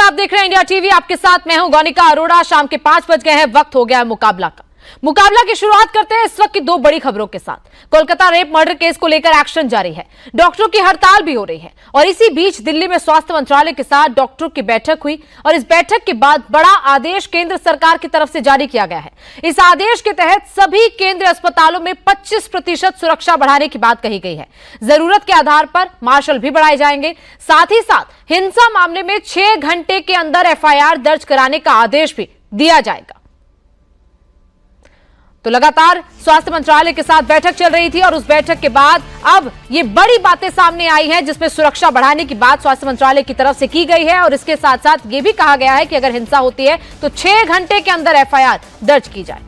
आप देख रहे हैं इंडिया टीवी। आपके साथ मैं हूं गौनिका अरोड़ा। शाम के 5 बज गए हैं, वक्त हो गया है मुकाबला का। मुकाबला की शुरुआत करते हैं इस वक्त की 2 बड़ी खबरों के साथ। कोलकाता रेप मर्डर केस को लेकर एक्शन जारी है, डॉक्टरों की हड़ताल भी हो रही है और इसी बीच दिल्ली में स्वास्थ्य मंत्रालय के साथ डॉक्टरों की बैठक हुई और इस बैठक के बाद बड़ा आदेश केंद्र सरकार की तरफ से जारी किया गया है। इस आदेश के तहत सभी केंद्रीय अस्पतालों में 25% सुरक्षा बढ़ाने की बात कही गई है। जरूरत के आधार पर मार्शल भी बढ़ाए जाएंगे। साथ ही साथ हिंसा मामले में 6 घंटे के अंदर FIR दर्ज कराने का आदेश भी दिया जाएगा। तो लगातार स्वास्थ्य मंत्रालय के साथ बैठक चल रही थी और उस बैठक के बाद अब ये बड़ी बातें सामने आई हैं, जिसमें सुरक्षा बढ़ाने की बात स्वास्थ्य मंत्रालय की तरफ से की गई है और इसके साथ साथ ये भी कहा गया है कि अगर हिंसा होती है तो 6 घंटे के अंदर FIR दर्ज की जाए।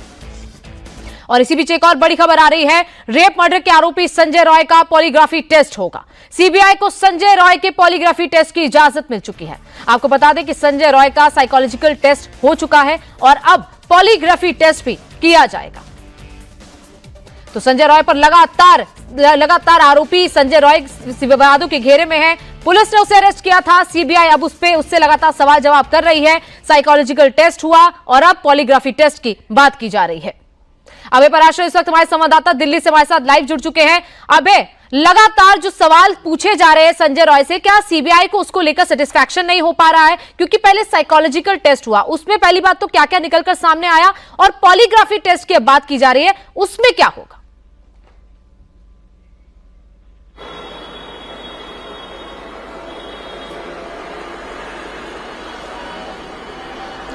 और इसी बीच एक और बड़ी खबर आ रही है, रेप मर्डर के आरोपी संजय रॉय का पॉलीग्राफी टेस्ट होगा। CBI को संजय रॉय के पॉलीग्राफी टेस्ट की इजाजत मिल चुकी है। आपको बता दें कि संजय रॉय का साइकोलॉजिकल टेस्ट हो चुका है और अब पॉलीग्राफी टेस्ट भी किया जाएगा। तो संजय रॉय पर लगातार आरोपी संजय रॉय विवादों के घेरे में है। पुलिस ने उसे अरेस्ट किया था, CBI अब उससे लगातार सवाल जवाब कर रही है। साइकोलॉजिकल टेस्ट हुआ और अब पॉलीग्राफी टेस्ट की बात की जा रही है। अभय पराशर इस वक्त हमारे संवाददाता दिल्ली से हमारे साथ लाइव जुड़ चुके हैं। अभय, लगातार जो सवाल पूछे जा रहे हैं संजय रॉय से, क्या CBI को उसको लेकर सेटिस्फैक्शन नहीं हो पा रहा है? क्योंकि पहले साइकोलॉजिकल टेस्ट हुआ, उसमें पहली बात तो क्या क्या निकलकर सामने आया और पॉलीग्राफी टेस्ट की बात की जा रही है, उसमें क्या होगा?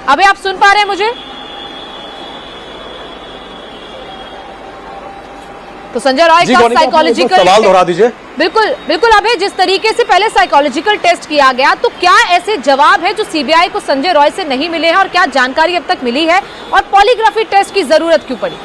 अबे आप सुन पा रहे हैं मुझे? तो संजय रॉय का साइकोलॉजिकल सवाल दोहरा दीजिए। बिल्कुल अबे, जिस तरीके से पहले साइकोलॉजिकल टेस्ट किया गया, तो क्या ऐसे जवाब है जो CBI को संजय रॉय से नहीं मिले हैं और क्या जानकारी अब तक मिली है और पॉलीग्राफी टेस्ट की जरूरत क्यों पड़ी?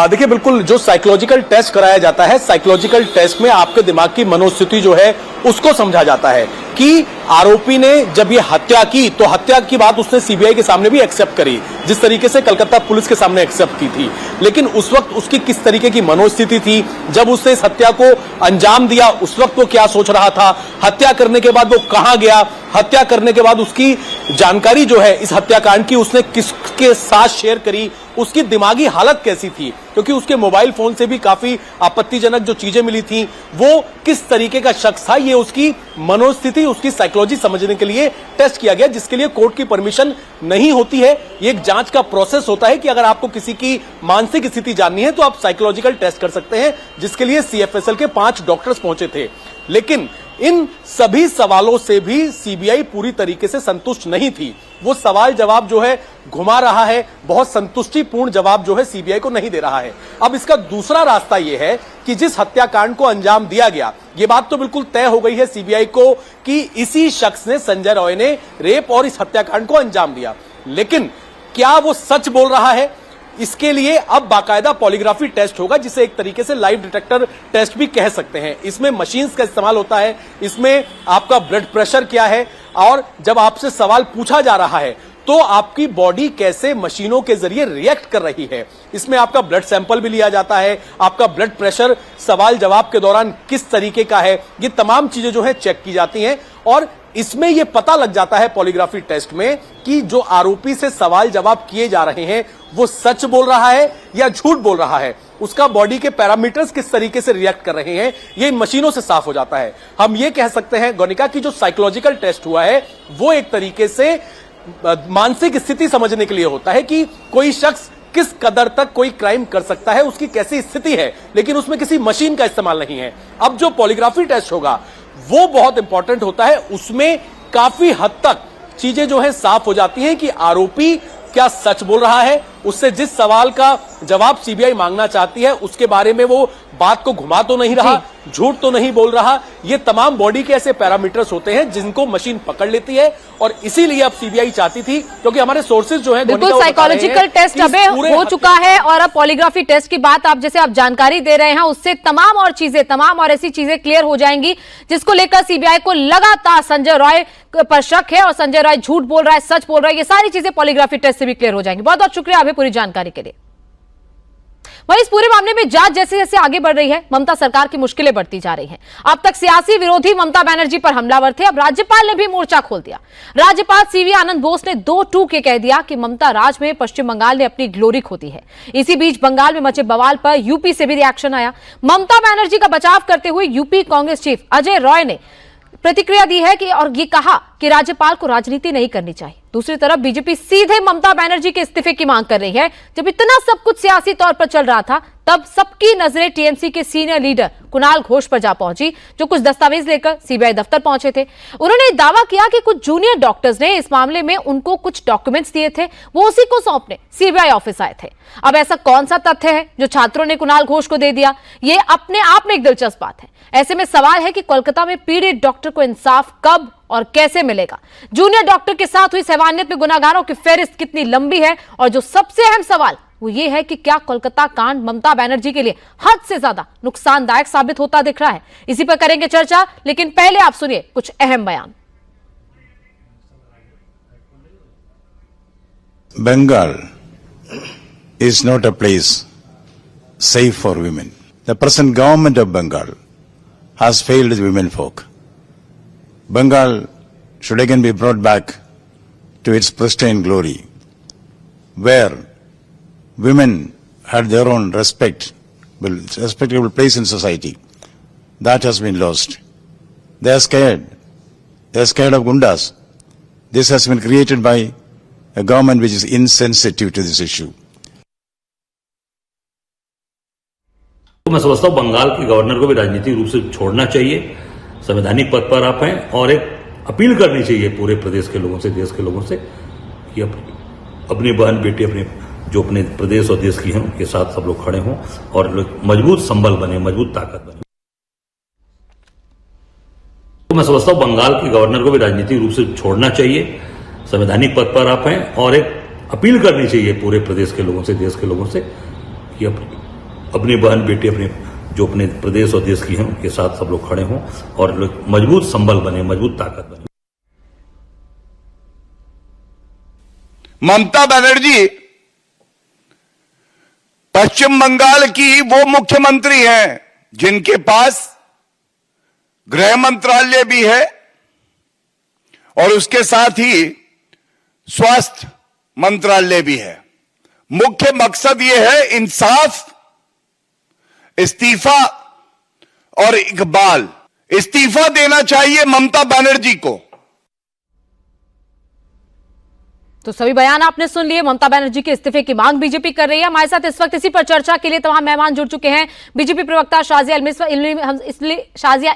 देखिए, बिल्कुल जो साइकोलॉजिकल टेस्ट कराया जाता है, साइकोलॉजिकल टेस्ट में आपके दिमाग की मनोस्थिति जो है उसको समझा जाता है कि आरोपी ने जब ये हत्या की तो हत्या की बात उसने CBI के सामने भी एक्सेप्ट करी, जिस तरीके से कलकत्ता पुलिस के सामने एक्सेप्ट की थी। लेकिन उस वक्त उसकी किस तरीके की मनोस्थिति थी, जब उसने इस हत्या को अंजाम दिया उस वक्त वो क्या सोच रहा था, हत्या करने के बाद वो कहां गया, हत्या करने के बाद उसकी जानकारी जो है इस हत्याकांड की उसने किसके साथ शेयर करी, उसकी दिमागी हालत कैसी थी, क्योंकि उसके मोबाइल फोन से भी काफी आपत्तिजनक जो चीजें मिली थी, वो किस तरीके का शख्स था, ये उसकी मनोस्थिति, उसकी साइकोलॉजी समझने के लिए टेस्ट किया गया, जिसके लिए कोर्ट की परमिशन नहीं होती है। ये एक जांच का प्रोसेस होता है कि अगर आपको किसी की मानसिक स्थिति जाननी है तो आप साइकोलॉजिकल टेस्ट कर सकते हैं, जिसके लिए CFSL के 5 डॉक्टर्स पहुंचे थे। लेकिन इन सभी सवालों से भी CBI पूरी तरीके से संतुष्ट नहीं थी। वो सवाल जवाब जो है घुमा रहा है, बहुत संतुष्टिपूर्ण जवाब जो है CBI को नहीं दे रहा है। अब इसका दूसरा रास्ता यह है कि जिस हत्याकांड को अंजाम दिया गया, ये बात तो बिल्कुल तय हो गई है CBI को कि इसी शख्स ने, संजय रॉय ने रेप और इस हत्याकांड को अंजाम दिया। लेकिन क्या वो सच बोल रहा है, इसके लिए अब बाकायदा पॉलीग्राफी टेस्ट होगा, जिसे एक तरीके से लाइव डिटेक्टर टेस्ट भी कह सकते हैं। इसमें मशीन्स का इस्तेमाल होता है, इसमें आपका ब्लड प्रेशर क्या है और जब आपसे सवाल पूछा जा रहा है तो आपकी बॉडी कैसे मशीनों के जरिए रिएक्ट कर रही है। इसमें आपका ब्लड सैंपल भी लिया जाता है, आपका ब्लड प्रेशर सवाल जवाब के दौरान किस तरीके का है, ये तमाम चीजें जो है चेक की जाती हैं और इसमें यह पता लग जाता है पॉलीग्राफी टेस्ट में कि जो आरोपी से सवाल जवाब किए जा रहे हैं वो सच बोल रहा है या झूठ बोल रहा है, उसका बॉडी के पैरामीटर्स किस तरीके से रिएक्ट कर रहे हैं, ये इन मशीनों से साफ हो जाता है। हम ये कह सकते हैं गौनिका की जो साइकोलॉजिकल टेस्ट हुआ है वो एक तरीके से मानसिक स्थिति समझने के लिए होता है कि कोई शख्स किस कदर तक कोई क्राइम कर सकता है, उसकी कैसी स्थिति है, लेकिन उसमें किसी मशीन का इस्तेमाल नहीं है। अब जो पॉलीग्राफी टेस्ट होगा वो बहुत इंपॉर्टेंट होता है, उसमें काफी हद तक चीजें जो है साफ हो जाती हैं कि आरोपी क्या सच बोल रहा है, उससे जिस सवाल का जवाब CBI मांगना चाहती है उसके बारे में वो बात को घुमा तो नहीं रहा, झूठ तो नहीं बोल रहा। ये तमाम बॉडी के ऐसे पैरामीटर्स होते हैं जिनको मशीन पकड़ लेती है और इसीलिए अब CBI चाहती थी, क्योंकि हमारे सोर्सेज जो है बिल्कुल साइकोलॉजिकल टेस्ट अब हो चुका है और अब पॉलीग्राफी टेस्ट की बात आप जैसे आप जानकारी दे रहे हैं उससे तमाम और ऐसी चीजें क्लियर हो जाएंगी जिसको लेकर CBI को लगातार संजय रॉय पर शक है और संजय रॉय झूठ बोल रहा है, सच बोल रहा है, ये सारी चीजें पॉलीग्राफी टेस्ट से भी क्लियर हो जाएंगी। बहुत बहुत शुक्रिया अभी पूरी जानकारी के लिए। वहीं इस पूरे मामले में जांच जैसे जैसे आगे बढ़ रही है, ममता सरकार की मुश्किलें बढ़ती जा रही हैं। अब तक सियासी विरोधी ममता बनर्जी पर हमलावर थे, अब राज्यपाल ने भी मोर्चा खोल दिया। राज्यपाल सीवी आनंद बोस ने 2 टूक के कह दिया कि ममता राज में पश्चिम बंगाल ने अपनी ग्लोरी खोती है। इसी बीच बंगाल में मचे बवाल पर यूपी से भी रिएक्शन आया। ममता बनर्जी का बचाव करते हुए यूपी कांग्रेस चीफ अजय रॉय ने प्रतिक्रिया दी है कि और ये कहा कि राज्यपाल को राजनीति नहीं करनी चाहिए। दूसरी तरफ बीजेपी सीधे ममता बनर्जी के इस्तीफे की मांग कर रही है। जब इतना सब कुछ सियासी तौर पर चल रहा था, तब सबकी नजरें टीएमसी के सीनियर लीडर कुणाल घोष पर जा पहुंची, जो कुछ दस्तावेज लेकर सीबीआई दफ्तर पहुंचे थे। उन्होंने दावा किया कि कुछ जूनियर डॉक्टर्स ने इस मामले में उनको कुछ डॉक्यूमेंट्स दिए थे, वो उसी को सौंपने सीबीआई ऑफिस आए थे। अब ऐसा कौन सा तथ्य है जो छात्रों ने कुणाल घोष को दे दिया? ये अपने आप में एक दिलचस्प बात है। ऐसे में सवाल है कि कोलकाता में पीड़ित डॉक्टर को इंसाफ कब और कैसे मिलेगा? जूनियर डॉक्टर के साथ हुई हैवानियत में गुनाहगारों की फेहरिस्त कितनी लंबी है? और जो सबसे अहम सवाल वो ये है कि क्या कोलकाता कांड ममता बनर्जी के लिए हद से ज्यादा नुकसानदायक साबित होता दिख रहा है? इसी पर करेंगे चर्चा, लेकिन पहले आप सुनिए कुछ अहम बयान। Bengal is not a place safe for women. The present government of Bengal has failed the women folk. Bengal should again be brought back to its pristine glory, where women had their own respectable place in society. That has been lost. They are scared. They are scared of gundas. This has been created by a government which is insensitive to this issue. तो मैं समझता हूं बंगाल के governor को भी राजनीतिक रूप से छोड़ना चाहिए, संवैधानिक पद पर आप हैं, और एक अपील करनी चाहिए पूरे प्रदेश के लोगों से, देश के लोगों से कि अपनी बहन बेटी अपने जो अपने प्रदेश और देश की हैं उनके साथ सब लोग खड़े हों और मजबूत संबल बने, मजबूत ताकत बने। तो मैं समझता हूं बंगाल के गवर्नर को भी राजनीतिक रूप से छोड़ना चाहिए, संवैधानिक पद पर आप हैं, और एक अपील करनी चाहिए पूरे प्रदेश के लोगों से, देश के लोगों से कि अपनी बहन बेटी अपने जो अपने प्रदेश और देश की हैं उनके साथ सब लोग खड़े हों और मजबूत संबल बने, मजबूत ताकत बने। ममता बनर्जी पश्चिम बंगाल की वो मुख्यमंत्री हैं जिनके पास गृह मंत्रालय भी है और उसके साथ ही स्वास्थ्य मंत्रालय भी है। मुख्य मकसद यह है इंसाफ, इस्तीफा और इकबाल। इस्तीफा देना चाहिए ममता बनर्जी को। तो सभी बयान आपने सुन लिए। ममता बनर्जी के इस्तीफे की मांग बीजेपी कर रही है। हमारे साथ इस वक्त इसी पर चर्चा के लिए तमाम मेहमान जुड़ चुके हैं। बीजेपी प्रवक्ता शाजिया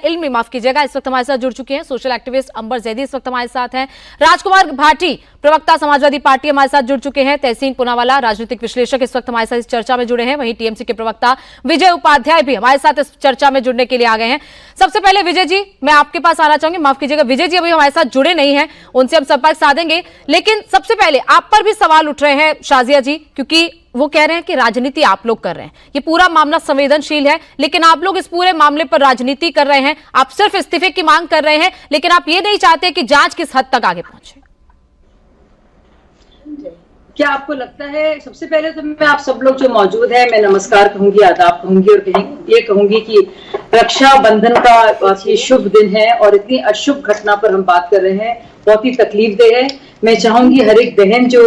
इल्मी माफ कीजिएगा, इस वक्त हमारे साथ जुड़ चुके हैं। सोशल एक्टिविस्ट अंबर जैदी इस वक्त हमारे साथ हैं। राजकुमार भाटी प्रवक्ता समाजवादी पार्टी हमारे साथ जुड़ चुके हैं। तहसीन पुनावाला राजनीतिक विश्लेषक इस वक्त हमारे साथ इस चर्चा में जुड़े हैं। वहीं टीएमसी के प्रवक्ता विजय उपाध्याय भी हमारे साथ इस चर्चा में जुड़ने के लिए आ गए हैं। सबसे पहले विजय जी, मैं आपके पास आना चाहूंगी। माफ कीजिएगा विजय जी अभी हमारे साथ जुड़े नहीं है, उनसे हम संपर्क साधेंगे। लेकिन सबसे पहले आप पर भी सवाल उठ रहे हैं शाजिया जी, क्योंकि वो कह रहे हैं कि राजनीति आप लोग कर रहे हैं। ये पूरा मामला संवेदनशील है, लेकिन आप लोग इस पूरे मामले पर राजनीति कर रहे हैं। आप सिर्फ इस्तीफे की मांग कर रहे हैं, लेकिन आप ये नहीं चाहते कि जांच किस हद तक आगे पहुंचे। क्या आपको लगता है, सबसे पहले तो मैं आप सब लोग जो मौजूद है, मैं नमस्कार कहूंगी, आदाब कहूंगी और ये कहूंगी कि रक्षाबंधन का ये शुभ दिन है और इतनी अशुभ घटना पर हम बात कर रहे हैं, बहुत ही तकलीफदेह है। मैं चाहूंगी हर एक बहन जो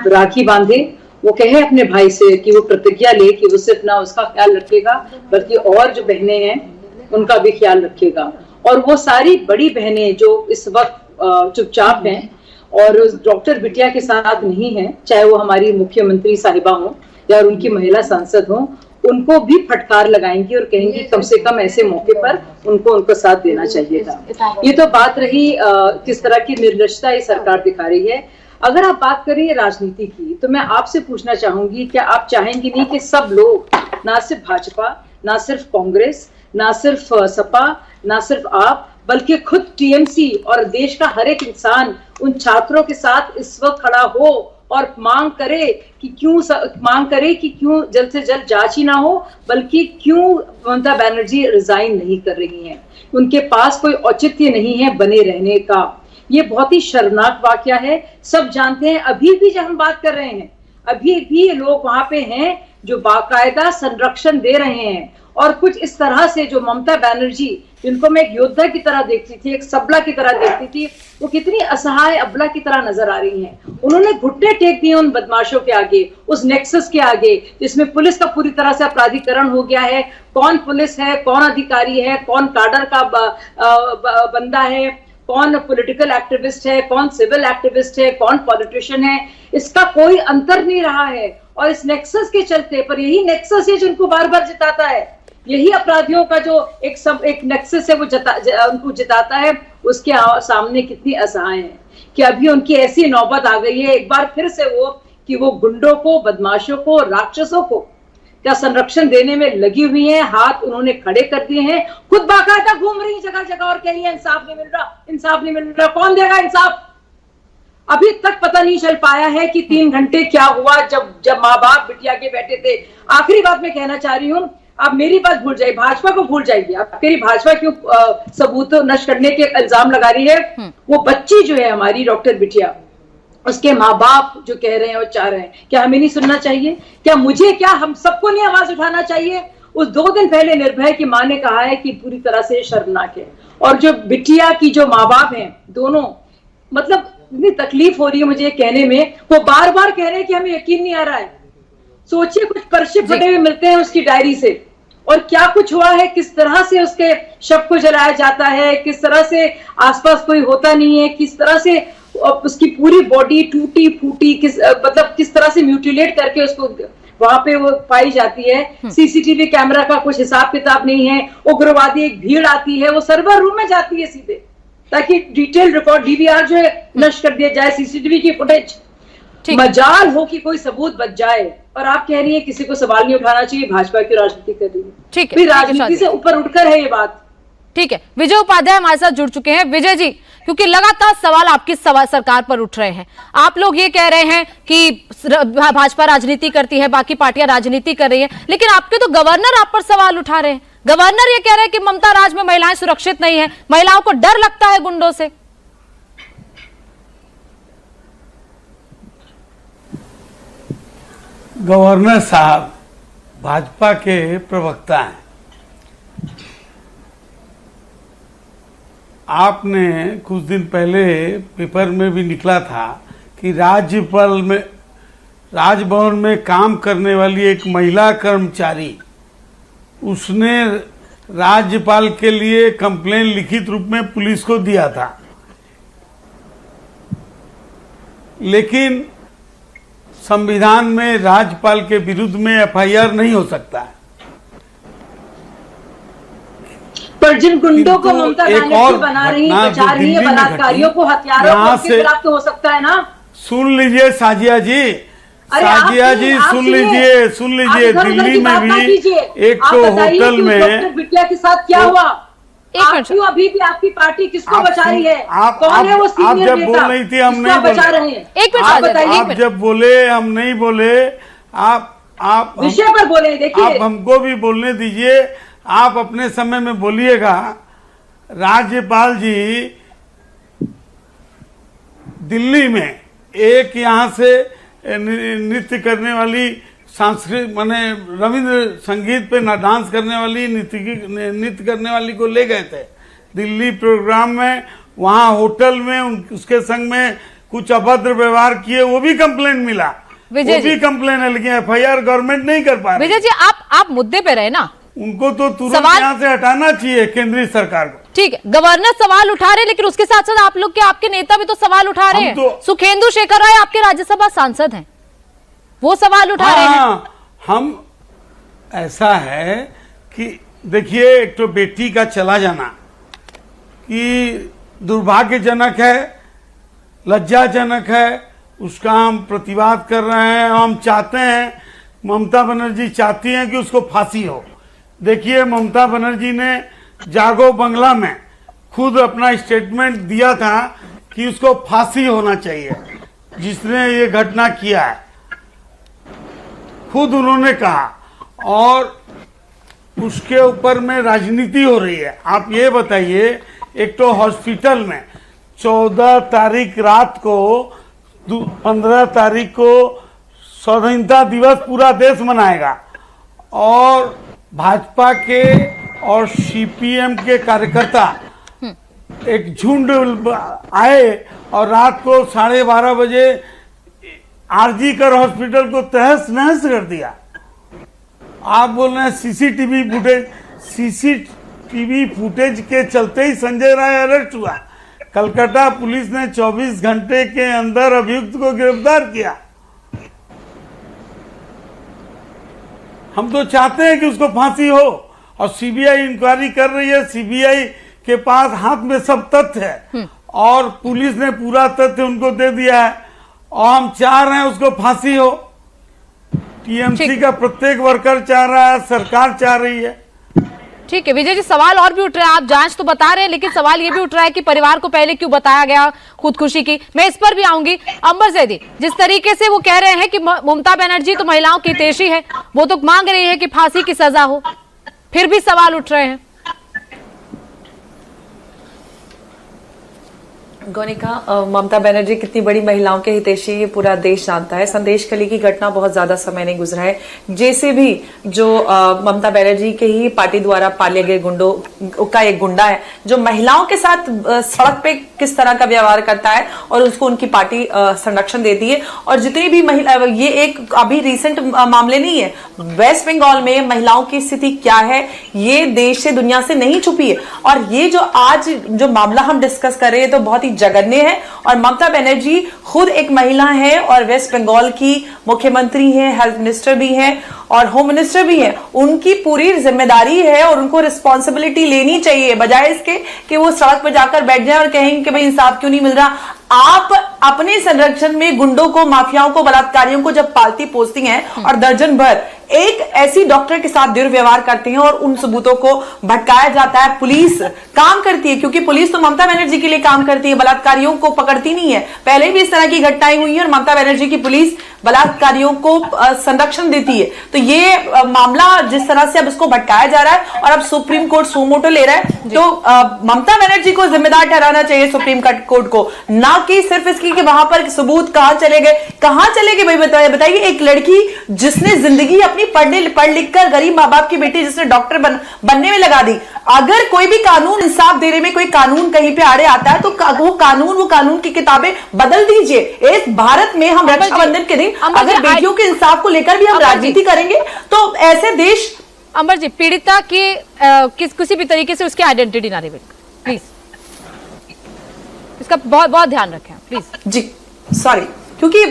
राखी बांधे वो कहे अपने भाई से कि वो प्रतिज्ञा ले कि वो सिर्फ ना उसका ख्याल रखेगा बल्कि और जो बहनें हैं उनका भी ख्याल रखेगा। और वो सारी बड़ी बहनें जो इस वक्त चुपचाप हैं और डॉक्टर बिटिया के साथ नहीं है, चाहे वो हमारी मुख्यमंत्री साहिबा हो या उनकी महिला सांसद हो, उनको भी फटकार लगाएंगी और कहेंगी कम से कम ऐसे मौके पर उनको साथ देना चाहिए था। ये तो बात रही किस तरह की निर्लजता ये सरकार दिखा रही है। अगर आप बात करें राजनीति की, तो मैं आपसे पूछना चाहूंगी, क्या आप चाहेंगे नहीं कि सब लोग, ना सिर्फ भाजपा, ना सिर्फ कांग्रेस, ना सिर्फ सपा, ना सिर्फ आप, बल्कि खुद टीएमसी और देश का हर एक इंसान उन छात्रों के साथ इस वक्त खड़ा हो और मांग करे कि क्यों जल्द से जल्द जांच ही ना हो, बल्कि क्यों ममता बनर्जी रिजाइन नहीं कर रही हैं। उनके पास कोई औचित्य नहीं है बने रहने का। ये बहुत ही शर्मनाक वाकया है। सब जानते हैं, अभी भी जब हम बात कर रहे हैं, अभी भी लोग वहां पे हैं जो बाकायदा संरक्षण दे रहे हैं। और कुछ इस तरह से जो ममता बनर्जी, जिनको मैं एक योद्धा की तरह देखती थी, एक सबला की तरह देखती थी, वो कितनी असहाय अबला की तरह नजर आ रही हैं। उन्होंने घुटने टेक दिए उन बदमाशों के आगे, उस नेक्सस के आगे, जिसमें पुलिस का पूरी तरह से अपराधीकरण हो गया है। कौन पुलिस है, कौन अधिकारी है, कौन काडर का बंदा है, कौन पॉलिटिकल एक्टिविस्ट है, कौन सिविल एक्टिविस्ट है, कौन पॉलिटिशियन है, इसका कोई अंतर नहीं रहा है। और इस नेक्सस के चलते, पर यही नेक्सस है जिनको बार बार जिताता है, यही अपराधियों का जो एक नेक्सस है वो उनको जिताता है। उसके सामने कितनी असहाय है कि अभी उनकी ऐसी नौबत आ गई है एक बार फिर से वो गुंडों को, बदमाशों को, राक्षसों को क्या संरक्षण देने में लगी हुई हैं। हाथ उन्होंने खड़े कर दिए हैं, खुद बाकायदा घूम रही जगह जगह और कह रही है इंसाफ नहीं मिल रहा, इंसाफ नहीं मिल रहा। कौन देगा इंसाफ? अभी तक पता नहीं चल पाया है कि 3 घंटे क्या हुआ जब माँ बाप बिटिया के बैठे थे। आखिरी बात मैं कहना चाह रही हूँ, आप मेरी बात भूल जाइए, भाजपा को भूल जाइए। आप मेरी भाजपा क्यों सबूत नष्ट करने के इल्जाम लगा रही है? वो बच्ची जो है हमारी डॉक्टर बिटिया, उसके माँ बाप जो कह रहे हैं और चाह रहे हैं, क्या हमें नहीं सुनना चाहिए? क्या मुझे, क्या हम सबको नहीं आवाज उठाना चाहिए? उस 2 दिन पहले निर्भय की मां ने कहा है कि पूरी तरह से शर्मनाक है। और जो बिटिया की जो माँ बाप हैं दोनों, मतलब इतनी तकलीफ हो रही है मुझे कहने में, वो बार बार कह रहे हैं कि हमें यकीन नहीं आ रहा है। सोचिए, कुछ पर्चे फटे हुए मिलते हैं उसकी डायरी से, और क्या कुछ हुआ है, किस तरह से उसके शव को जलाया जाता है, किस तरह से आसपास कोई होता नहीं है, किस तरह से उसकी पूरी बॉडी टूटी फूटी, किस तरह से म्यूटिलेट करके उसको वहां पे वो पाई जाती है। सीसीटीवी कैमरा का कुछ हिसाब किताब नहीं है। उग्रवादी एक भीड़ आती है, वो सर्वर रूम में जाती है सीधे, ताकि डिटेल रिकॉर्ड, डीवीआर जो है नष्ट कर दिया जाए, सीसीटीवी की फुटेज। मजाल हो कि कोई सबूत बच जाए, और आप कह रही हैं किसी को सवाल नहीं उठाना चाहिए, भाजपा की राजनीति कर रही है। ठीक है, राजनीति से ऊपर उठकर है ये बात। ठीक है, विजय उपाध्याय हमारे साथ जुड़ चुके हैं। विजय जी, क्योंकि लगातार सवाल आपकी सरकार पर उठ रहे हैं, आप लोग ये कह रहे हैं कि भाजपा राजनीति करती है, बाकी पार्टियां राजनीति कर रही हैं, लेकिन आपके तो गवर्नर आप पर सवाल उठा रहे हैं। गवर्नर ये कह रहे हैं कि ममता राज में महिलाएं सुरक्षित नहीं है, महिलाओं को डर लगता है गुंडों से। गवर्नर साहब भाजपा के प्रवक्ता हैं। आपने कुछ दिन पहले पेपर में भी निकला था कि राजभवन में काम करने वाली एक महिला कर्मचारी, उसने राज्यपाल के लिए कंप्लेन लिखित रूप में पुलिस को दिया था, लेकिन संविधान में राज्यपाल के विरुद्ध में एफआईआर नहीं हो सकता है। पर जिन गुंडों को ममता बनर्जी बना रही है, बचा रही है, बलात्कारियों को, हत्यारों को, खिलाफ तो हो सकता है ना? सुन लीजिए साजिया जी, सुन लीजिए दिल्ली में भी एक तो होटल में बिटिया के साथ क्या हुआ? क्यों अभी भी आपकी पार्टी किसको बचा रही है? कौन है वो सीनियर आप जब बोल रही थी हम नहीं बचा रहे हैं? आप जब बोले हम नहीं बोले, आप विषय पर बोले। देखिए, आप हमको भी बोलने दीजिए, आप अपने समय में बोलिएगा। राज्यपाल जी दिल्ली में एक यहाँ से नृत्य करने वाली सांस्कृतिक माने रविंद्र संगीत पे ना डांस करने वाली नृत्य करने वाली को ले गए थे दिल्ली प्रोग्राम में। वहाँ होटल में उसके संग में कुछ अभद्र व्यवहार किए, वो भी कंप्लेन मिला, वो भी कंप्लेन है, लेकिन एफआईआर गवर्नमेंट नहीं कर पा रही। विजय जी, आप मुद्दे पे रहे ना, उनको तो तुरंत यहाँ से हटाना चाहिए केंद्रीय सरकार को। ठीक है, गवर्नर सवाल उठा रहे हैं, लेकिन उसके साथ साथ आप लोग के आपके नेता भी तो सवाल उठा रहे हैं। सुखेंदु शेखर राय आपके राज्यसभा सांसद हैं, वो सवाल उठा रहे हैं। हम ऐसा है कि देखिए, एक तो बेटी का चला जाना कि दुर्भाग्यजनक है, लज्जाजनक है, उसका हम प्रतिवाद कर रहे हैं। हम चाहते हैं, ममता बनर्जी चाहती हैं कि उसको फांसी हो। देखिए, ममता बनर्जी ने जागो बंगला में खुद अपना स्टेटमेंट दिया था कि उसको फांसी होना चाहिए, जिसने ये घटना किया है, खुद उन्होंने कहा। और उसके ऊपर में राजनीति हो रही है। आप ये बताइए, एक तो हॉस्पिटल में 14 तारीख रात को 15 तारीख को स्वाधीनता दिवस पूरा देश मनाएगा और भाजपा के और सीपीएम के कार्यकर्ता एक झुंड आए और रात को 12:30 बजे आरजी कर हॉस्पिटल को तहस नहस कर दिया। आप बोल रहे हैं सीसीटीवी फुटेज के चलते ही संजय राय अरेस्ट हुआ। कलकत्ता पुलिस ने 24 घंटे के अंदर अभियुक्त को गिरफ्तार किया। हम तो चाहते हैं कि उसको फांसी हो और सीबीआई इंक्वायरी कर रही है। सीबीआई के पास हाथ में सब तथ्य है और पुलिस ने पूरा तथ्य उनको दे दिया है और हम चाह रहे हैं उसको फांसी हो। टीएमसी का प्रत्येक वर्कर चाह रहा है, सरकार चाह रही है। ठीक है विजय जी, सवाल और भी उठ रहा है। आप जांच तो बता रहे हैं, लेकिन सवाल ये भी उठ रहा है कि परिवार को पहले क्यों बताया गया खुदकुशी की। मैं इस पर भी आऊंगी। अंबर जैदी, जिस तरीके से वो कह रहे हैं कि ममता बनर्जी तो महिलाओं की हितैषी है, वो तो मांग रही है कि फांसी की सजा हो, फिर भी सवाल उठ रहे हैं। गौनिका, ममता बनर्जी कितनी बड़ी महिलाओं के हितैषी ये पूरा देश जानता है। संदेश कली की घटना बहुत ज्यादा समय नहीं गुजरा है। जैसे भी जो ममता बनर्जी के ही पार्टी द्वारा पाले गए गुंडों का एक गुंडा है जो महिलाओं के साथ सड़क पे किस तरह का व्यवहार करता है और उसको उनकी पार्टी संरक्षण देती है। और जितनी भी महिला, ये एक अभी रिसेंट मामले नहीं है, वेस्ट बंगाल में महिलाओं की स्थिति क्या है ये देश से दुनिया से नहीं छुपी है। और ये जो आज जो मामला हम डिस्कस कर रहे हैं तो बहुत ही जघन्य है। और ममता बनर्जी खुद एक महिला है और वेस्ट बंगाल की मुख्यमंत्री है, हेल्थ मिनिस्टर भी है और होम मिनिस्टर भी है। उनकी पूरी जिम्मेदारी है और उनको रिस्पॉन्सिबिलिटी लेनी चाहिए, बजाय इसके कि वो सड़क पर जाकर बैठ जाए और कहेंगे कि भाई इंसाफ क्यों नहीं मिल रहा। आप अपने संरक्षण में गुंडों को, माफियाओं को, बलात्कारियों को जब पालती पोसती हैं और दर्जन भर एक ऐसी डॉक्टर के साथ दुर्व्यवहार करते हैं और उन सबूतों को भटकाया जाता है, पुलिस काम करती है, क्योंकि पुलिस तो ममता बनर्जी के लिए काम करती है, बलात्कारियों को पकड़ती नहीं है। पहले भी इस तरह की घटनाएं हुई है और ममता बनर्जी की पुलिस बलात्कारियों को संरक्षण देती है। तो ये मामला जिस तरह से अब इसको भटकाया जा रहा है और अब सुप्रीम कोर्ट सुमोटो ले रहा है, तो ममता बनर्जी को जिम्मेदार ठहराना चाहिए सुप्रीम कोर्ट को, ना कि सिर्फ इसकी कि वहां पर सबूत कहां चले गए भाई बताइए। एक लड़की जिसने जिंदगी अपनी पढ़ लिख कर, गरीब माँ बाप की बेटी जिसने डॉक्टर बनने में लगा दी, अगर कोई भी कानून इंसाफ देने में कोई कानून कहीं पे आड़े आता है तो वो कानून की किताबें बदल दीजिए। इस भारत में हम रक्षाबंधन के दिन अगर बेटियों के इंसाफ को लेकर भी हम राजनीति करेंगे तो ऐसे देश। अंबर जी, पीड़िता की किसी भी तरीके से उसकी आइडेंटिटी ना रिवील, प्लीज इसका बहुत बहुत ध्यान रखें प्लीज। जी सॉरी, क्योंकि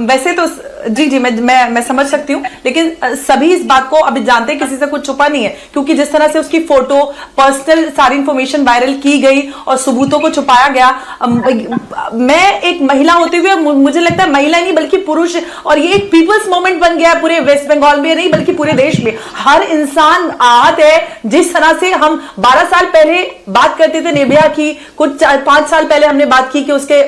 वैसे तो जी मैं समझ सकती हूँ, लेकिन सभी इस बात को अभी जानते हैं, किसी से कुछ छुपा नहीं है। क्योंकि जिस तरह से उसकी फोटो, पर्सनल सारी इंफॉर्मेशन वायरल की गई और सबूतों को छुपाया गया, मैं एक महिला होते हुए मुझे लगता है महिला नहीं बल्कि पुरुष, और ये एक पीपल्स मूवमेंट बन गया है पूरे वेस्ट बंगाल में नहीं बल्कि पूरे देश में। हर इंसान आहत है। जिस तरह से हम 12 साल पहले बात करते थे निर्भया की, कुछ 5 साल पहले हमने बात की कि उसके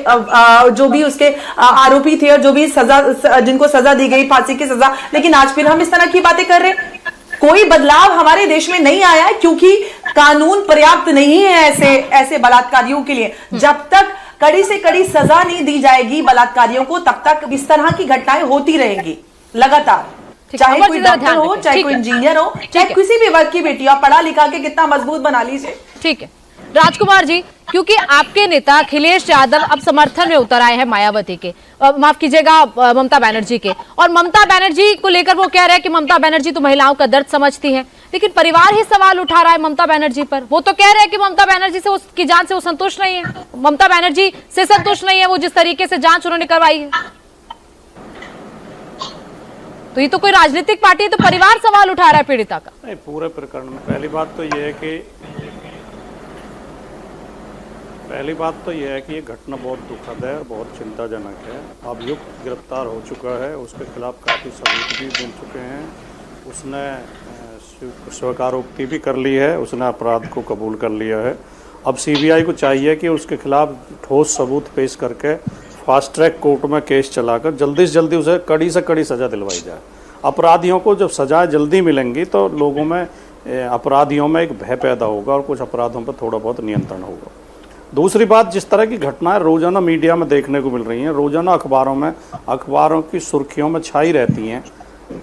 जो भी उसके आरोपी थे और जो भी सजा, जिनको सजा दी गई फांसी की सजा, लेकिन आज फिर हम इस तरह की बातें कर रहे हैं। कोई बदलाव हमारे देश में नहीं आया है क्योंकि कानून पर्याप्त नहीं है ऐसे बलात्कारियों के लिए। जब तक कड़ी से कड़ी सजा नहीं दी जाएगी बलात्कारियों को, तब तक इस तरह की घटनाएं होती रहेंगी लगातार, चाहे कोई डॉक्टर हो, चाहे कोई इंजीनियर हो, चाहे किसी भी वर्ग की बेटी हो, पढ़ा लिखा के कितना मजबूत बना लीजिए। ठीक है राजकुमार जी, क्योंकि आपके नेता अखिलेश यादव अब समर्थन में उतर आए हैं मायावती के, माफ कीजिएगा ममता बनर्जी के, और ममता बनर्जी को लेकर वो कह रहे हैं कि ममता बनर्जी तो महिलाओं का दर्द समझती है, लेकिन परिवार ही सवाल उठा रहा है ममता बनर्जी पर। वो तो कह रहे हैं कि ममता बनर्जी से उसकी जांच से वो संतुष्ट नहीं है, ममता बनर्जी से संतुष्ट नहीं है वो जिस तरीके से जांच उन्होंने करवाई है। तो ये तो कोई राजनीतिक पार्टी है, तो परिवार सवाल उठा रहा है पीड़िता का। नहीं, पूरे प्रकरण में पहली बात तो यह है कि ये घटना बहुत दुखद है और बहुत चिंताजनक है। अभियुक्त गिरफ्तार हो चुका है, उसके खिलाफ काफ़ी सबूत भी मिल चुके हैं, उसने स्वीकारोक्ति भी कर ली है, उसने अपराध को कबूल कर लिया है। अब सीबीआई को चाहिए कि उसके खिलाफ ठोस सबूत पेश करके फास्ट ट्रैक कोर्ट में केस चलाकर जल्दी से जल्दी उसे कड़ी से कड़ी सज़ा दिलवाई जाए। अपराधियों को जब सज़ाएँ जल्दी मिलेंगी तो लोगों में, अपराधियों में एक भय पैदा होगा और कुछ अपराधों पर थोड़ा बहुत नियंत्रण होगा। दूसरी बात, जिस तरह की घटनाएं रोजाना मीडिया में देखने को मिल रही हैं, रोजाना अखबारों की सुर्खियों में छाई रहती हैं,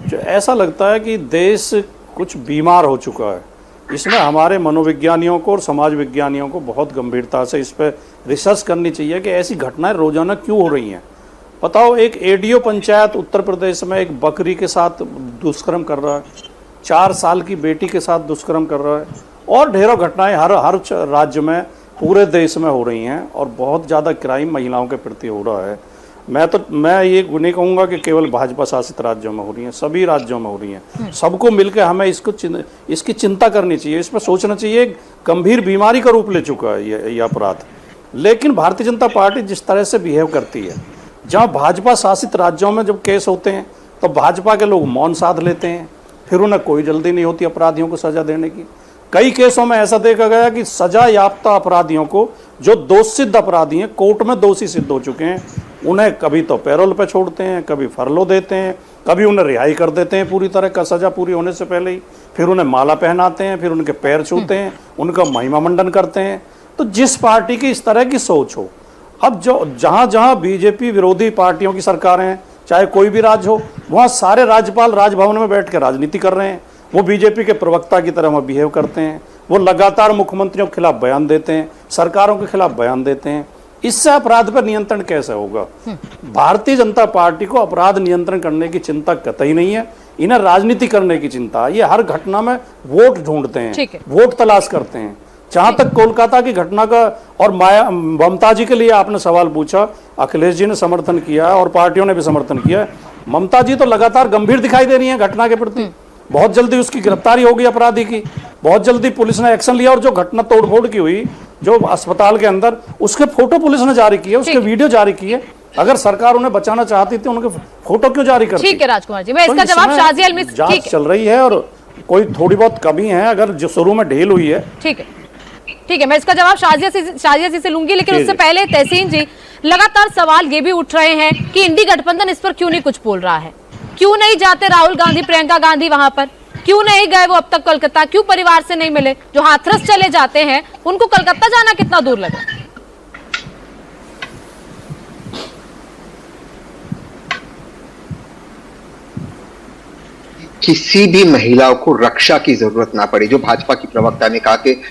जो ऐसा लगता है कि देश कुछ बीमार हो चुका है। इसमें हमारे मनोविज्ञानियों को और समाज विज्ञानियों को बहुत गंभीरता से इस पर रिसर्च करनी चाहिए कि ऐसी घटनाएं रोजाना क्यों हो रही हैं। बताओ, एक एडीओ पंचायत उत्तर प्रदेश में एक बकरी के साथ दुष्कर्म कर रहा है, 4 साल की बेटी के साथ दुष्कर्म कर रहा है, और ढेरों घटनाएं हर राज्य में, पूरे देश में हो रही हैं, और बहुत ज़्यादा क्राइम महिलाओं के प्रति हो रहा है। मैं ये नहीं कहूँगा कि केवल भाजपा शासित राज्यों में हो रही हैं, सभी राज्यों में हो रही हैं। सबको मिलकर हमें इसकी चिंता करनी चाहिए, इस पर सोचना चाहिए। गंभीर बीमारी का रूप ले चुका है ये अपराध। लेकिन भारतीय जनता पार्टी जिस तरह से बिहेव करती है, जहाँ भाजपा शासित राज्यों में जब केस होते हैं तो भाजपा के लोग मौन साध लेते हैं, फिर उन्हें कोई जल्दी नहीं होती अपराधियों को सजा देने की। कई केसों में ऐसा देखा गया कि सजा याफ्ता अपराधियों को, जो दोषसिद्ध अपराधी हैं, कोर्ट में दोषी सिद्ध हो चुके हैं, उन्हें कभी तो पैरोल पे छोड़ते हैं, कभी फरलो देते हैं, कभी उन्हें रिहाई कर देते हैं पूरी तरह का, सजा पूरी होने से पहले ही। फिर उन्हें माला पहनाते हैं, फिर उनके पैर छूते हैं, उनका महिमा मंडन करते हैं। तो जिस पार्टी की इस तरह की सोच हो, अब जो जहाँ बीजेपी विरोधी पार्टियों की सरकारें हैं, चाहे कोई भी राज्य हो, वहाँ सारे राज्यपाल राजभवन में बैठ कर राजनीति कर रहे हैं। वो बीजेपी के प्रवक्ता की तरह वह बिहेव करते हैं, वो लगातार मुख्यमंत्रियों के खिलाफ बयान देते हैं, सरकारों के खिलाफ बयान देते हैं। इससे अपराध पर नियंत्रण कैसे होगा? भारतीय जनता पार्टी को अपराध नियंत्रण करने की चिंता कतई नहीं है, इन्हें राजनीति करने की चिंता। ये हर घटना में वोट ढूंढते हैं, वोट तलाश करते हैं। जहां तक कोलकाता की घटना का और ममता जी के लिए आपने सवाल पूछा, अखिलेश जी ने समर्थन किया और पार्टियों ने भी समर्थन किया। ममता जी तो लगातार गंभीर दिखाई दे रही है घटना के प्रति। बहुत जल्दी उसकी गिरफ्तारी होगी अपराधी की, बहुत जल्दी पुलिस ने एक्शन लिया, और जो घटना तोड़फोड़ की हुई जो अस्पताल के अंदर, उसके फोटो पुलिस ने जारी किए, उसके वीडियो जारी किए। अगर सरकार उन्हें बचाना चाहती थी, उनके फोटो क्यों जारी करती? ठीक है राजकुमार जी, मैं इसका जवाब शाजिया अलमी से, जांच चल रही है और कोई थोड़ी बहुत कमी है अगर जो शुरू में ढील हुई है। ठीक है, मैं इसका जवाब शाजिया जी से लूंगी, लेकिन उससे पहले तहसीन जी, लगातार सवाल ये भी उठ रहे हैं कि इंडी गठबंधन इस पर क्यों नहीं कुछ बोल रहा है? क्यों नहीं जाते राहुल गांधी, प्रियंका गांधी वहां पर? क्यों नहीं गए वो अब तक कोलकाता? क्यों परिवार से नहीं मिले? जो हाथरस चले जाते हैं उनको कोलकाता जाना कितना दूर लगा? किसी भी महिलाओं को रक्षा की जरूरत ना पड़े। जो भाजपा की प्रवक्ता ने कहा कि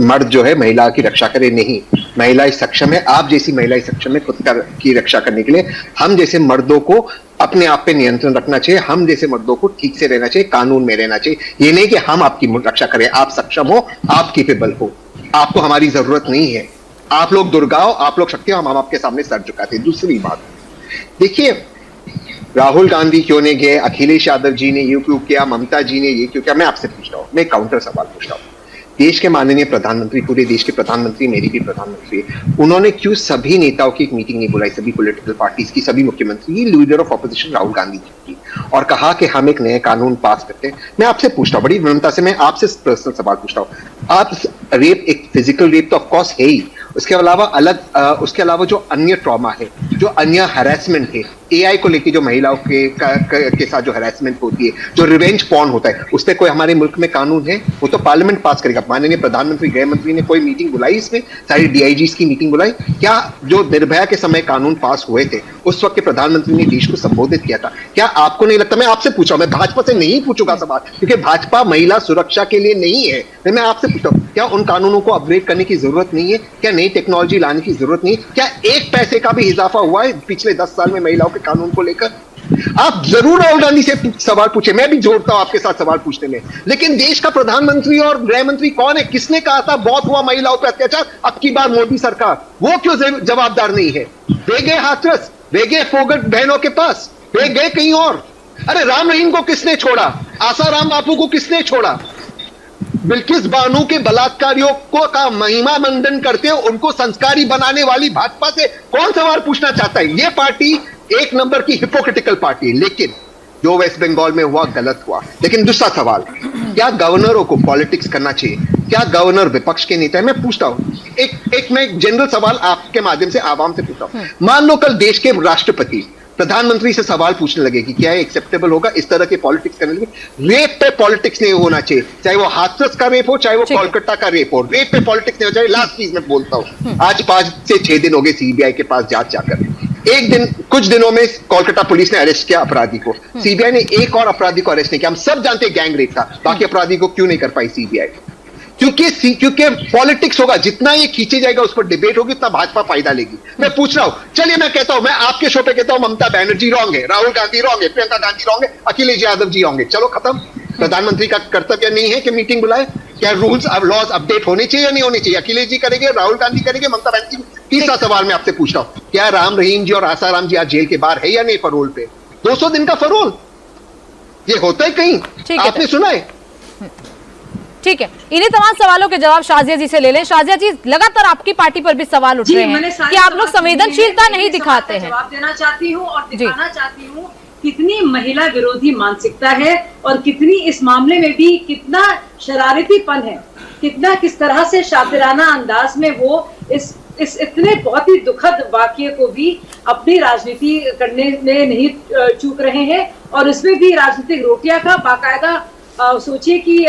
मर्द जो है महिला की रक्षा करे, नहीं, महिला सक्षम है। आप जैसी महिला सक्षम है खुद की रक्षा करने के लिए। हम जैसे मर्दों को अपने आप पे नियंत्रण रखना चाहिए, हम जैसे मर्दों को ठीक से रहना चाहिए, कानून में रहना चाहिए। ये नहीं कि हम आपकी रक्षा करें, आप सक्षम हो, आप केपेबल हो, आपको हमारी जरूरत नहीं है। आप लोग दुर्गा हो, आप लोग शक्ति हो, हम आपके सामने सर झुकाते। दूसरी बात देखिए, राहुल गांधी क्यों नहीं गए, अखिलेश यादव जी ने ये क्यों किया, ममता जी ने ये क्यों किया? मैं आपसे पूछ रहा हूं, मैं काउंटर सवाल पूछ रहा हूं। देश के माननीय प्रधानमंत्री, पूरे देश के प्रधानमंत्री, मेरी भी प्रधानमंत्री, उन्होंने क्यों सभी नेताओं की एक मीटिंग नहीं बुलाई, सभी पॉलिटिकल पार्टीज की, सभी मुख्यमंत्री, leader of opposition Rahul Gandhi ji की, और कहा कि हम एक नया कानून पास करते हैं? मैं आपसे पूछता हूँ, बड़ी विनम्रता से मैं आपसे पर्सनल सवाल पूछता हूँ। आप रेप, एक फिजिकल रेप तो ऑफकोर्स है ही, उसके अलावा उसके अलावा जो अन्य ट्रॉमा है, जो अन्य हैरेसमेंट है, एआई को लेके जो महिलाओं के साथ जो हैरेसमेंट होती है, जो रिवेंज पॉर्न होता है, उस पर कोई हमारे मुल्क में कानून है? वो तो पार्लियामेंट पास करेगा। माननीय प्रधानमंत्री, गृह मंत्री ने कोई मीटिंग बुलाई इसमें? सारी डीआईजी की मीटिंग बुलाई? क्या जो निर्भया के समय कानून पास हुए थे उस वक्त के प्रधानमंत्री ने देश को संबोधित किया था? क्या आपको नहीं लगता? मैं आपसे पूछा, मैं भाजपा से नहीं पूछूंगा सवाल, क्योंकि भाजपा महिला सुरक्षा के लिए नहीं है। मैं आपसे पूछता हूँ, क्या उन कानूनों को अपग्रेड करने की जरूरत नहीं है? क्या नई टेक्नोलॉजी लाने की जरूरत नहीं है? क्या एक पैसे का भी इजाफा हुआ है पिछले 10 साल में महिलाओं के कानून को लेकर? आप जरूर राहुल गांधी से सवाल पूछे, मैं भी जोड़ता हूं आपके साथ सवाल पूछने में, लेकिन देश का प्रधानमंत्री और गृह मंत्री कौन है? किसने कहा था बहुत हुआ महिलाओं पर अत्याचार, अब की बार मोदी सरकार? वो क्यों जवाबदार नहीं है? वे गए हाथरस, वे गए फोगट बहनों के पास, वे गए कहीं और। अरे राम रहीम को किसने छोड़ा? आसाराम बापू को किसने छोड़ा? बिल्किस बानो के बलात्कारियों को का महिमा मंडन करते हैं, उनको संस्कारी बनाने वाली भाजपा से कौन सवाल पूछना चाहता है? ये पार्टी एक नंबर की हिपोक्रिटिकल पार्टी है। लेकिन जो वेस्ट बंगाल में हुआ गलत हुआ। लेकिन दूसरा सवाल, क्या गवर्नरों को पॉलिटिक्स करना चाहिए? क्या गवर्नर विपक्ष के नेता है? मैं पूछता हूं, एक मैं जनरल सवाल आपके माध्यम से आवाम से पूछता हूं। मान लो कल देश के राष्ट्रपति प्रधानमंत्री से सवाल पूछने लगे कि क्या एक्सेप्टेबल होगा इस तरह के पॉलिटिक्स करने लगे। रेप पे पॉलिटिक्स नहीं होना चाहिए, चाहे वो हाथरस का रेप हो, चाहे वो कोलकाता का रेप हो, रेप पे पॉलिटिक्स नहीं हो चाहिए। लास्ट चीज मैं बोलता हूं, आज 5 से 6 दिन हो गए सीबीआई के पास जांच जाकर। एक दिन कुछ दिनों में कोलकाता पुलिस ने अरेस्ट किया अपराधी को, सीबीआई ने एक और अपराधी को अरेस्ट नहीं किया। हम सब जानते हैं गैंग रेप था, बाकी अपराधी को क्यों नहीं कर पाई सीबीआई? क्योंकि पॉलिटिक्स होगा, जितना ये खींचे जाएगा उस पर डिबेट होगी, उतना भाजपा फायदा लेगी। मैं पूछ रहा हूं, चलिए मैं कहता हूं, मैं आपके शो पे कहता हूं ममता बनर्जी रॉन्ग है, राहुल गांधी रॉन्ग है, प्रियंका गांधी रॉन्ग है, अखिलेश यादव जी रॉन्ग है, चलो खत्म। प्रधानमंत्री का कर्तव्य नहीं है कि मीटिंग बुलाए? क्या रूल्स अब लॉज अपडेट होने चाहिए या नहीं होने चाहिए? अखिलेश जी करेंगे, राहुल गांधी करेंगे, ममता बनर्जी। तीसरा सवाल मैं आपसे पूछ रहा हूं, क्या राम रहीम जी और आसाराम जी आज जेल के बाहर है या नहीं फरोल पे? 200 दिन का फरोल, ये होता है कहीं? आपने सुना है? ठीक है, इन्हीं तमाम सवालों के जवाब शाजिया जी से ले लें। शाजिया जी, लगातार आपकी पार्टी पर भी सवाल उठ रहे हैं कि आप लोग संवेदनशीलता नहीं दिखाते हैं। जवाब देना चाहती हूँ और दिखाना चाहती हूँ कितनी महिला विरोधी मानसिकता है और कितनी इस मामले में भी कितना शरारतीपन है, किस तरह से शातिराना अंदाज में वो इस इतने बहुत ही दुखद वाकये को भी अपनी राजनीति करने में नहीं चूक रहे हैं और इसमें भी राजनीतिक रोटियां का बाकायदा सोचिए कि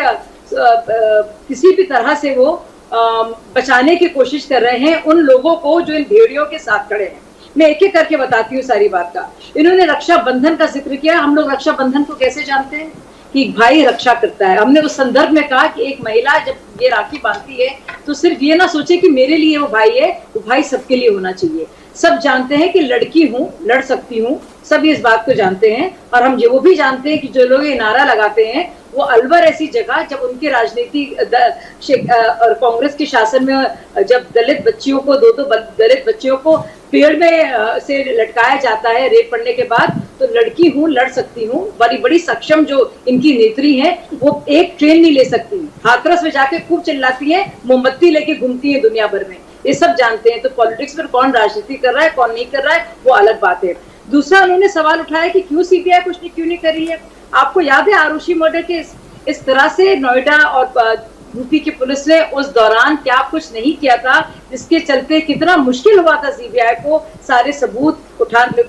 किसी भी तरह से वो बचाने की कोशिश कर रहे हैं उन लोगों को जो इन भेड़ियों के साथ खड़े हैं। मैं एक एक करके बताती हूँ सारी बात का। इन्होंने रक्षाबंधन का जिक्र किया। हम लोग रक्षाबंधन को कैसे जानते हैं कि भाई रक्षा करता है? हमने उस संदर्भ में कहा कि एक महिला जब ये राखी बांधती है तो सिर्फ ये ना सोचे कि मेरे लिए वो भाई है, वो भाई सबके लिए होना चाहिए। सब जानते हैं कि लड़की हूँ, लड़ सकती हूँ, सब इस बात को जानते हैं। और हम वो भी जानते हैं कि जो लोग ये नारा लगाते हैं वो अलवर ऐसी जगह जब उनके राजनीति और कांग्रेस के शासन में जब दलित बच्चियों को दो दलित बच्चियों को पेड़ में से लटकाया जाता है रेप करने के बाद, तो लड़की हूँ, लड़ सकती हूँ, बड़ी बड़ी सक्षम जो इनकी नेत्री हैं वो एक ट्रेन नहीं ले सकती, हाथरस में जाके खूब चिल्लाती है, मोमबत्ती लेके घूमती है दुनिया भर में। ये सब जानते हैं। तो पॉलिटिक्स में कौन राजनीति कर रहा है कौन नहीं कर रहा है वो अलग बात है। दूसरा उन्होंने सवाल उठाया कि क्यों सीबीआई कुछ नहीं क्यों नहीं कर रही है। आपको याद है आरुषि मर्डर के इस तरह से नोएडा और यूपी की पुलिस ने उस दौरान क्या कुछ नहीं किया था, जिसके चलते कितना मुश्किल हुआ था सीबीआई को सारे सबूत उठाने।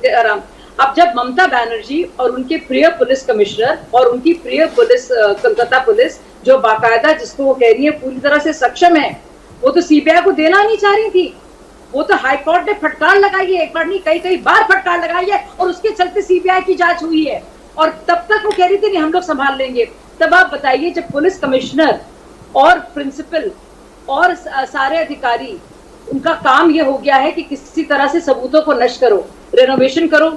अब जब ममता बनर्जी और उनके प्रिय पुलिस कमिश्नर और उनकी प्रिय पुलिस कोलकाता पुलिस जो बाकायदा जिसको वो कह रही है पूरी तरह से सक्षम है, वो तो सीबीआई को देना नहीं चाह रही थी। वो तो हाईकोर्ट ने फटकार लगाई है, एक बार नहीं कई बार फटकार लगाई है और उसके चलते सीबीआई की जांच हुई है। और तब तक वो कह रही थी नहीं हम लोग संभाल लेंगे। तब आप बताइए जब पुलिस कमिश्नर और प्रिंसिपल और सारे अधिकारी उनका काम ये हो गया है कि किसी तरह से सबूतों को नष्ट करो, रेनोवेशन करो,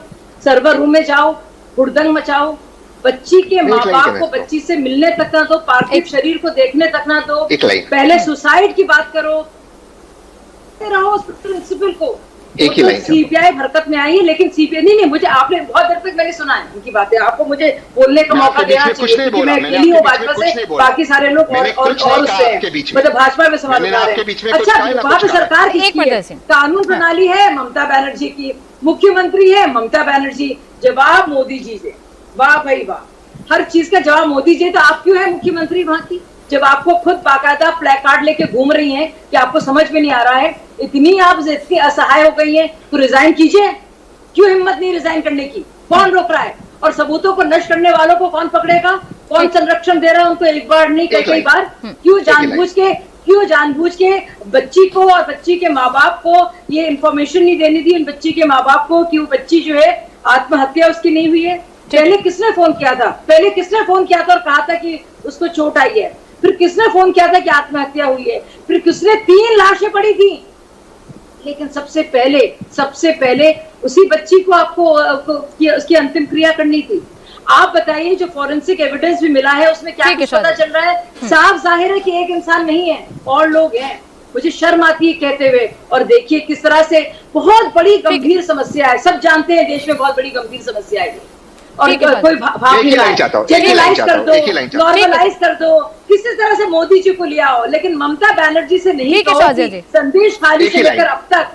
सर्वर रूम में जाओ, हुड़दंग मचाओ, बच्ची के माँ बाप को बच्ची से मिलने तक ना दो, पार्थिव शरीर को देखने तक ना दो, पहले सुसाइड की बात करो, रहो उस प्रिंसिपल को। एक ही लाइन सीबीआई हरकत में आई है, लेकिन सीबीआई नहीं मुझे आपने बहुत देर तक मैंने सुना है इनकी बातें, आपको मुझे बोलने का मौका देना चाहिए क्योंकि मैं अकेली हूँ भाजपा से, बाकी सारे लोग और उससे मतलब भाजपा में सवाल उठा रहे हैं। अच्छा, वहाँ पे सरकार किसकी है? कानून प्रणाली है ममता बनर्जी की, मुख्यमंत्री है ममता बनर्जी, जवाब मोदी जी से। वाह भाई वाह, हर चीज का जवाब मोदी जी। तो आप क्यों है मुख्यमंत्री वहां की जब आपको खुद बाकायदा प्लेकार्ड लेके घूम रही हैं कि आपको समझ में नहीं आ रहा है, इतनी आप इतनी असहाय हो गई हैं तो रिजाइन कीजिए। क्यों हिम्मत नहीं रिजाइन करने की? कौन रोक रहा है? और सबूतों को नष्ट करने वालों को कौन पकड़ेगा? कौन संरक्षण दे रहा है उनको? एक बार नहीं कई बार। क्यों जानबूझ के बच्ची को और बच्ची के माँ बाप को ये इंफॉर्मेशन नहीं देनी थी, बच्ची के माँ बाप को कि वो बच्ची जो है आत्महत्या उसकी नहीं हुई है? पहले किसने फोन किया था? और कहा था कि उसको चोट आई है? फिर किसने फोन किया था कि आत्महत्या हुई है? फिर किसने 3 लाशें पड़ी थी? लेकिन सबसे पहले उसी बच्ची को आपको उसकी अंतिम क्रिया करनी थी। आप बताइए, जो फॉरेंसिक एविडेंस भी मिला है उसमें क्या कुछ पता चल रहा है? साफ जाहिर है कि एक इंसान नहीं है और लोग हैं। मुझे शर्म आती है कहते हुए। और देखिए किस तरह से बहुत बड़ी गंभीर समस्या है, सब जानते हैं देश में बहुत बड़ी गंभीर समस्या है और कोई भाग नहीं रहा है। जेनरलाइज कर दो, नॉर्मलाइज कर दो, किसी तरह से मोदी जी को लिया हो, लेकिन ममता बनर्जी से नहीं कहो कि संदेश खाली से लेकर अब तक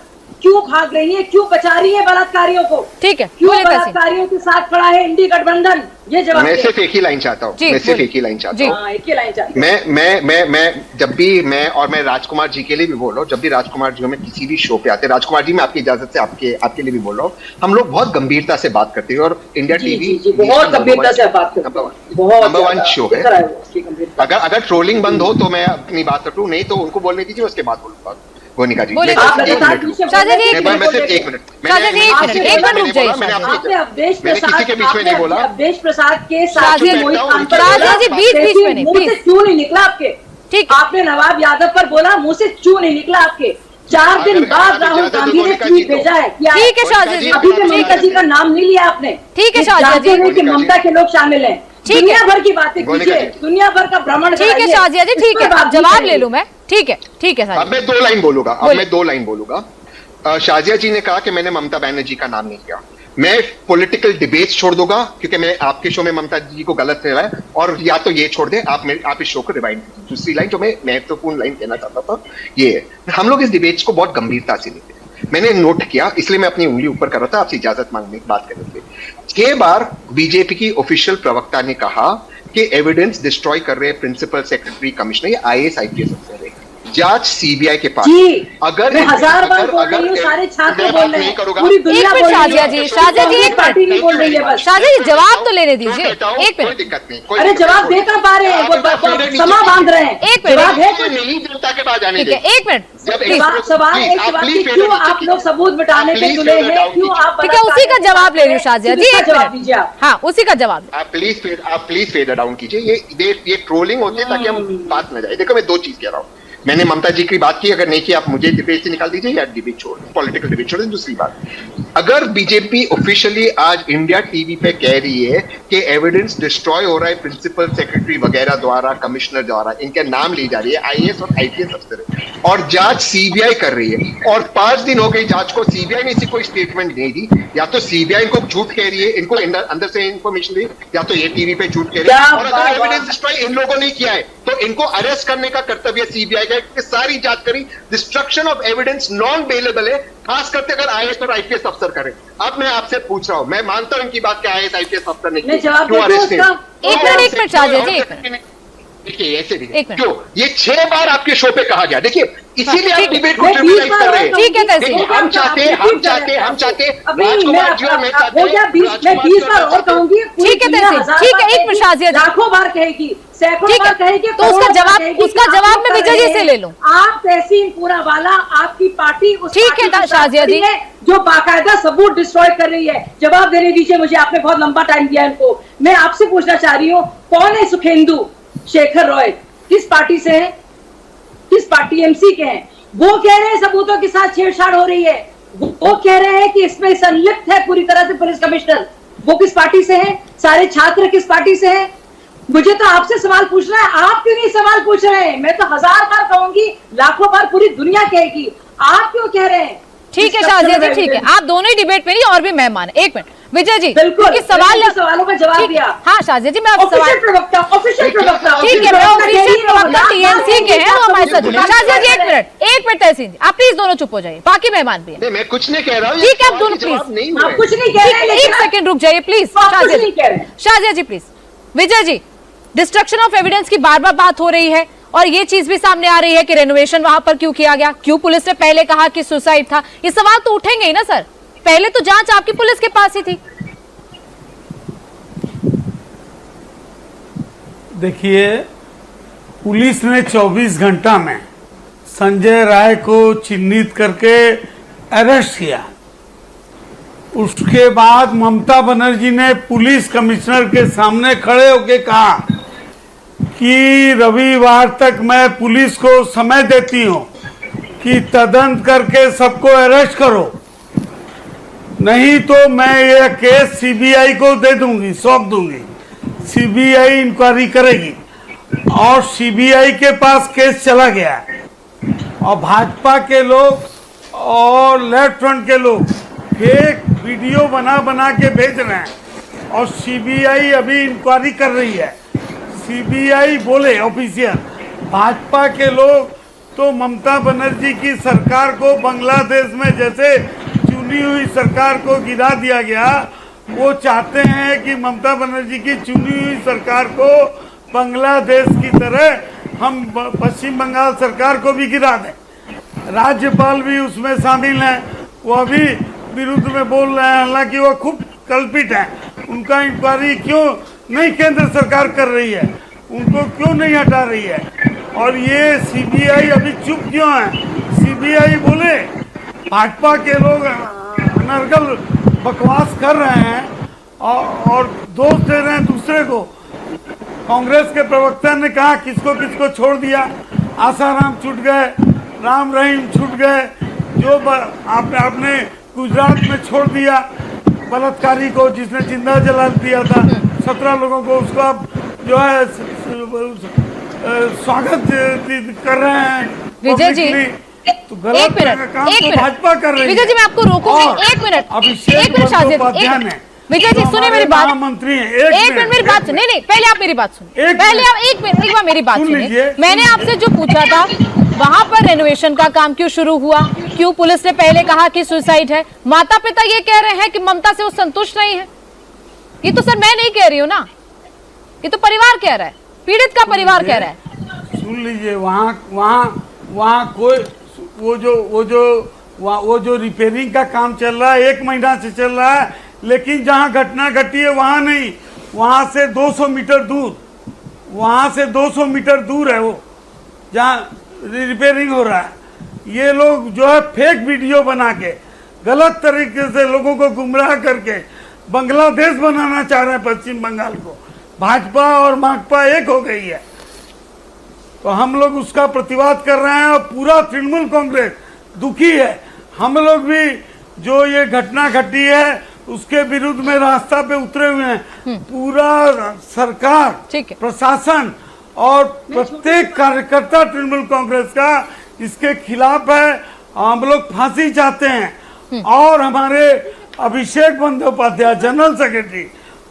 क्यों भाग रही है, क्यों बचा रही है बलात्कारियों को? ठीक है, क्यों बोलिए तहसीन। बलात्कारियों के साथ खड़ा है इंडी गठबंधन? ये जवाब मैं दें। सिर्फ एक ही लाइन चाहता हूँ, जी, मैं सिर्फ बोलिए। एक ही लाइन चाहता जी। हूँ। हाँ, एक ही लाइन चाहते हैं। मैं जब भी मैं राजकुमार जी के लिए भी बोल रहा हूँ, जब भी राजकुमार जी में किसी भी शो पे आते हैं, राजकुमार जी मैं आपकी इजाजत से आपके लिए भी बोल रहा हूँ, हम लोग बहुत गंभीरता से बात करते हैं और इंडिया जी, टीवी जी, जी, बहुत गंभीरता से बात करते हैं। बहुत नंबर वन ज्यादा। शो किधर है। है वो, उसकी गंभीरता? अगर ट्रोलिंग बंद हो तो मैं अपनी बात रखूं, नहीं तो उनको बोलने दीजिए, उसके बाद बोलूंगा। गोनिका जी बोलिए। मैं आप सिर्फ एक लगातार मिनट पीछे शाहजी जी, बोल रहे एक हैं। मैं सिर्फ एक मिनट शाहजी जी, एक मिनट, एक मिनट रुक जाइए, मैंने शाहजी। आपने अवधेश मैंने प्रसाद, किसी के बीच में नहीं बोला। अवधेश प्रसाद के साथ शाहजी में मोहित जी, कानपुर शाहजी बोला, जी, बीच में नहीं, मुंह से प्लीज। क्यों नहीं निकला आपके? ठीक। आपने नवाब यादव पर बोला, मुंह से क्यों नहीं निकला आपके? 4 दिन अगर बाद आप राहुल इजाजत गांधी ने गोनिका ट्वीट जी तो- भेजा है। क्या है? ठीक है शाहजी जी, अभी भी ठीक ममता है। जी का नाम नहीं लिया आपने। ठीक है ये शाहजी जानते जी। हुए कि गोनिका जी। ममता के लोग शामिल हैं। ठीक है। दुनिया भर की बातें गोनिका कीजिए, जी। दुनिया भर का भ्रमण ठीक है कराइए। शाहजी जी, इस ठीक पर है, बात अब जवाब नहीं ले लूं मैं। ठीक है, ठीक है अब शाहजी। मैं 2 लाइन बोलूंगा, बोलिए। मैं 2 लाइन बोलूंगा। शाजिया जी ने कहा कि मैंने ममता बनर्जी का नाम नहीं किया। मैं पॉलिटिकल डिबेट्स छोड़ दूंगा क्योंकि मैं आपके शो में ममता जी को गलत कह रहा है, और या तो ये छोड़ दे आप इस शो को रिवाइंड कीजिए। दूसरी लाइन जो मैं महत्वपूर्ण लाइन कहना चाहता था ये है, हम लोग इस डिबेट्स को बहुत गंभीरता से लेते हैं। मैंने नोट किया, इसलिए मैं अपनी उंगली ऊपर कर रहा था आपसे इजाजत मांगने की बात करने के। 6 बार बीजेपी की ऑफिशियल प्रवक्ता ने कहा कि एविडेंस डिस्ट्रॉय कर रहे प्रिंसिपल सेक्रेटरी कमिश्नर, ये IAS IPS अफसर है, जांच सीबीआई के पास। जी, अगर मैं 1000 बार बोल रही हूँ, सारे छात्र मैं बोल बात रहे नहीं हैं, करूंगा। पूरी दुनिया एक मिनट बोल रही शाजिया है। जी, शाजिया जी, एक पार्टी नहीं बोल रही है बस। शाहजी जी, जवाब तो लेने दीजिए। एक कोई मिनट। दिक्कत नहीं, कोई अरे दिक्कत जवाब नहीं। दे कहाँ पा रहे हैं? वो समा बांध रहे हैं। एक मिनट। जवाब है कोई कुछ? नहीं जनता के पास जाने ठीक है, दे। एक मिनट। जब प्लीज। सवाल एक सवाल कि क्यों आप लोग सबूत मिटाने के तुले हैं? क्यों आप ठीक है, उसी का जवाब ले रही हूँ शाजिया जी, एक जवाब मिनट। दीजिए आप। हाँ, उसी का जवाब। आप प्लीज फेड डाउन कीजिए। ये ट्रोलिंग होती है ताकि हम बात न जाए। देखो मैं 2 चीज कह रहा हूँ, मैंने ममता जी की बात की, अगर नहीं की आप मुझे डिबेट से निकाल दीजिए या डिबेट छोड़ दें, पॉलिटिकल डिबेट छोड़ दें। दूसरी बात, अगर बीजेपी ऑफिशियली आज इंडिया टीवी पे कह रही है कि एविडेंस डिस्ट्रॉय हो रहा है प्रिंसिपल सेक्रेटरी वगैरह द्वारा, कमिश्नर द्वारा, इनके नाम ली जा रही है, IAS और IPS अफसर है, और जांच सीबीआई कर रही है, और 5 दिन हो गई जांच को, सीबीआई ने इसी कोई स्टेटमेंट नहीं दी, या तो सीबीआई इनको झूठ कह रही है, इनको अंदर से इंफॉर्मेशन दी, या तो ये टीवी पे झूठ कह रही है, और अगर एविडेंस डिस्ट्रॉय इन लोगों ने किया है तो इनको अरेस्ट करने का कर्तव्य सीबीआई का है। सारी जांच करी, destruction of evidence non bailable है, खास करते अगर IAS और IPS अफसर करें। अब मैं आपसे पूछ रहा हूं, मैं मानता हूं इनकी बात कि IAS IPS अफसर ने मैं जवाब क्यों देती हूँ अरेस्ट नहीं? उसका। एक मिनट शाहजी जी, एक मिनट। देखिए ऐसे भी एक मिनट। क्यों ये 6 बार आपके शो पे कहा गया, देखिए इसीलिए आप ठीक है। डिबेट को मैं ट्रिब्यूनलाइज 20 कर रहे बार हैं। ठीक है तहसीन। देखिए, हम चाहते अभी राजकुमार जी और मैं चाहते हो गया 20 मैं 20 बार और कहूंगी। पूरी ठीक है दुनिया तहसीन, 1000 ठीक है, बार एक मिनट शाजिया जी। लाखों बार कहेगी, सैकड़ों ठीक है, बार कहेगी, तो उसका करोड़ों बार जवाब- कहेगी उसका कि जवाब आप मैं लोग विजय जी कर से रहे ले हैं। लूं। आप तहसीन पूरा वाला, आपकी पार्टी उस ठीक पार्टी है के साथ शाजिया जी। खड़ी है जो बाकायदा सबूत डिस्ट्रॉय कर रही है। जवाब देने दीजिए मुझे, आपने बहुत लंबा टाइम दिया इनको। मैं आपसे पूछना चाह रही हूँ, कौन है सुखेंदु शेखर रॉय? किस पार्टी से है? किस पार्टी MC के हैं? वो कह रहे हैं सबूतों के साथ छेड़छाड़ हो रही है। वो कह रहे हैं कि इसमें संलिप्त है पूरी तरह से पुलिस कमिश्नर। वो किस पार्टी से है? सारे छात्र किस पार्टी से हैं? मुझे तो आपसे सवाल पूछना है, आप क्यों नहीं सवाल पूछ रहे हैं? मैं तो 1000 बार कहूंगी, लाखों बार पूरी दुनिया कहेगी, आप क्यों कह रहे हैं? ठीक है शाजिया जी, ठीक है, आप दोनों ही डिबेट में नहीं, और भी मेहमान है। एक मिनट विजय जी, बिल्कुल, क्योंकि मैंने सवालों का जवाब ठीक है। दिया। हाँ शाजिया जी, मैं आपसे ऑफिशियल सवाल प्रवक्ता ठीक है, मैं ऑफिशियल प्रवक्ता TMC के हैं, वो हमारे साथ जुड़े। शाजिया जी एक मिनट तहसीन जी, आप प्लीज दोनों चुप हो जाइए, बाकी मेहमान भी हैं। नहीं, मैं कुछ नहीं कह रहा हूँ। ठीक है, आप ये दोनों सवाल के जवाब प्लीज। नहीं हुए। आप कुछ नहीं कह रहे हैं, लेकिन एक सेकंड रुक जाइए प्लीज। आप कुछ शाजिया नहीं जी, कह रहे। Shazia ji please. Vijay ji, destruction of evidence की बार बार बात हो रही है, और ये चीज भी सामने आ रही है कि रेनोवेशन वहां पर क्यों किया गया, क्यों पुलिस ने पहले कहा कि सुसाइड था। ये सवाल तो उठेंगे ही ना सर, पहले तो जांच आपकी पुलिस के पास ही थी। देखिए, पुलिस ने 24 घंटा में संजय राय को चिन्हित करके अरेस्ट किया। उसके बाद ममता बनर्जी ने पुलिस कमिश्नर के सामने खड़े होकर कहा कि रविवार तक मैं पुलिस को समय देती हूं कि तदंत करके सबको अरेस्ट करो, नहीं तो मैं यह केस सीबीआई को दे दूंगी, सौंप दूंगी। सीबीआई इंक्वायरी करेगी, और सीबीआई के पास केस चला गया, और भाजपा के लोग और लेफ्ट फ्रंट के लोग फेक वीडियो बना के भेज रहे हैं, और सीबीआई अभी इंक्वायरी कर रही है। सीबीआई बोले ऑफिशियल, भाजपा के लोग तो ममता बनर्जी की सरकार को बांग्लादेश में जैसे चुनी हुई सरकार को गिरा दिया गया, वो चाहते हैं कि ममता बनर्जी की चुनी हुई सरकार को बांग्लादेश की तरह हम पश्चिम बंगाल सरकार को भी गिरा दें। राज्यपाल भी उसमें शामिल हैं, वो अभी विरुद्ध में बोल रहे हैं, हालांकि वो खूब कल्पित हैं। उनका इंक्वायरी क्यों नहीं केंद्र सरकार कर रही है, उनको क्यों नहीं हटा रही है, और ये सीबीआई अभी चुप क्यों है? सीबीआई बोले भाजपा के लोग अनर्गल बकवास कर रहे हैं और दोष दे रहे हैं दूसरे को। कांग्रेस के प्रवक्ता ने कहा किसको किसको छोड़ दिया, आसाराम छूट गए, राम रहीम छूट गए, जो आपने गुजरात में छोड़ दिया बलात्कारी को जिसने जिंदा जला दिया था 17 लोगों को, उसको आप जो है स्वागत कर रहे हैं विजय जी। तो गलत काम तो भाजपा कर रही है। विजय जी मैं आपको रोकूंगी, एक मिनट शाजिद, विजय जी सुनिए मेरी बात, मंत्री हैं, एक मिनट मेरी बात सुनिए। नहीं पहले आप मेरी बात सुनिए, पहले आप एक बार मेरी बात सुनिए। मैंने आपसे जो पूछा था वहां पर रेनोवेशन का काम क्यों शुरू हुआ, क्यों पुलिस ने पहले कहा कि सुसाइड है, माता पिता ये कह रहे हैं कि ममता से वो संतुष्ट नहीं है। ये तो सर मैं नहीं कह रही हूँ ना, ये तो परिवार कह रहा है, पीड़ित का परिवार कह रहा है। सुन लीजिए, वहाँ कोई वो जो रिपेयरिंग का काम चल रहा है 1 महीना से चल रहा है, लेकिन जहाँ घटना घटी है वहाँ नहीं, वहाँ से 200 मीटर दूर, वहाँ से 200 मीटर दूर है वो जहाँ रिपेयरिंग हो रहा है। ये लोग जो है फेक वीडियो बना के गलत तरीके से लोगों को गुमराह करके बांग्लादेश बनाना चाह रहे हैं पश्चिम बंगाल को। भाजपा और माकपा एक हो गई है, तो हम लोग उसका प्रतिवाद कर रहे हैं और पूरा तृणमूल कांग्रेस दुखी है। हम लोग भी जो ये घटना घटी है उसके विरुद्ध में रास्ता पे उतरे हुए हैं। पूरा सरकार, प्रशासन और प्रत्येक कार्यकर्ता तृणमूल कांग्रेस का इसके खिलाफ है। हम लोग फांसी चाहते हैं। और हमारे अभिषेक बंदोपाध्याय जनरल सेक्रेटरी,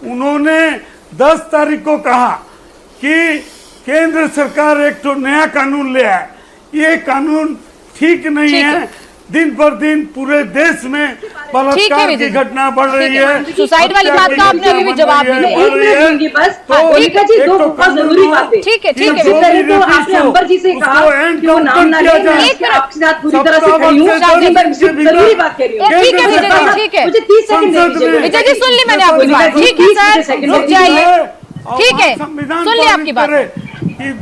उन्होंने 10 तारीख को कहा कि केंद्र सरकार एक तो नया कानून ले आए, ये कानून ठीक नहीं है। दिन पर दिन पूरे देश में बलात्कार की घटना बढ़ रही है। सुसाइड वाली बात का आपने अभी भी जवाब नहीं दिया। बस मोनिका जी, दो बहुत जरूरी बातें। ठीक है सबसे पहले तो आपने अंबर जी से कहा कि वो नाम ना लें, मैं आपके साथ पूरी तरह से खड़ी हूँ, जरूरी बात कह रही हूँ। ठीक है विजय जी, ठीक है, मुझे 30 सेकंड दे दीजिए। विजय जी सुन ली मैंने आपकी बात, ठीक है सर रुक जाइए, ठीक है सुन ली आपकी बात।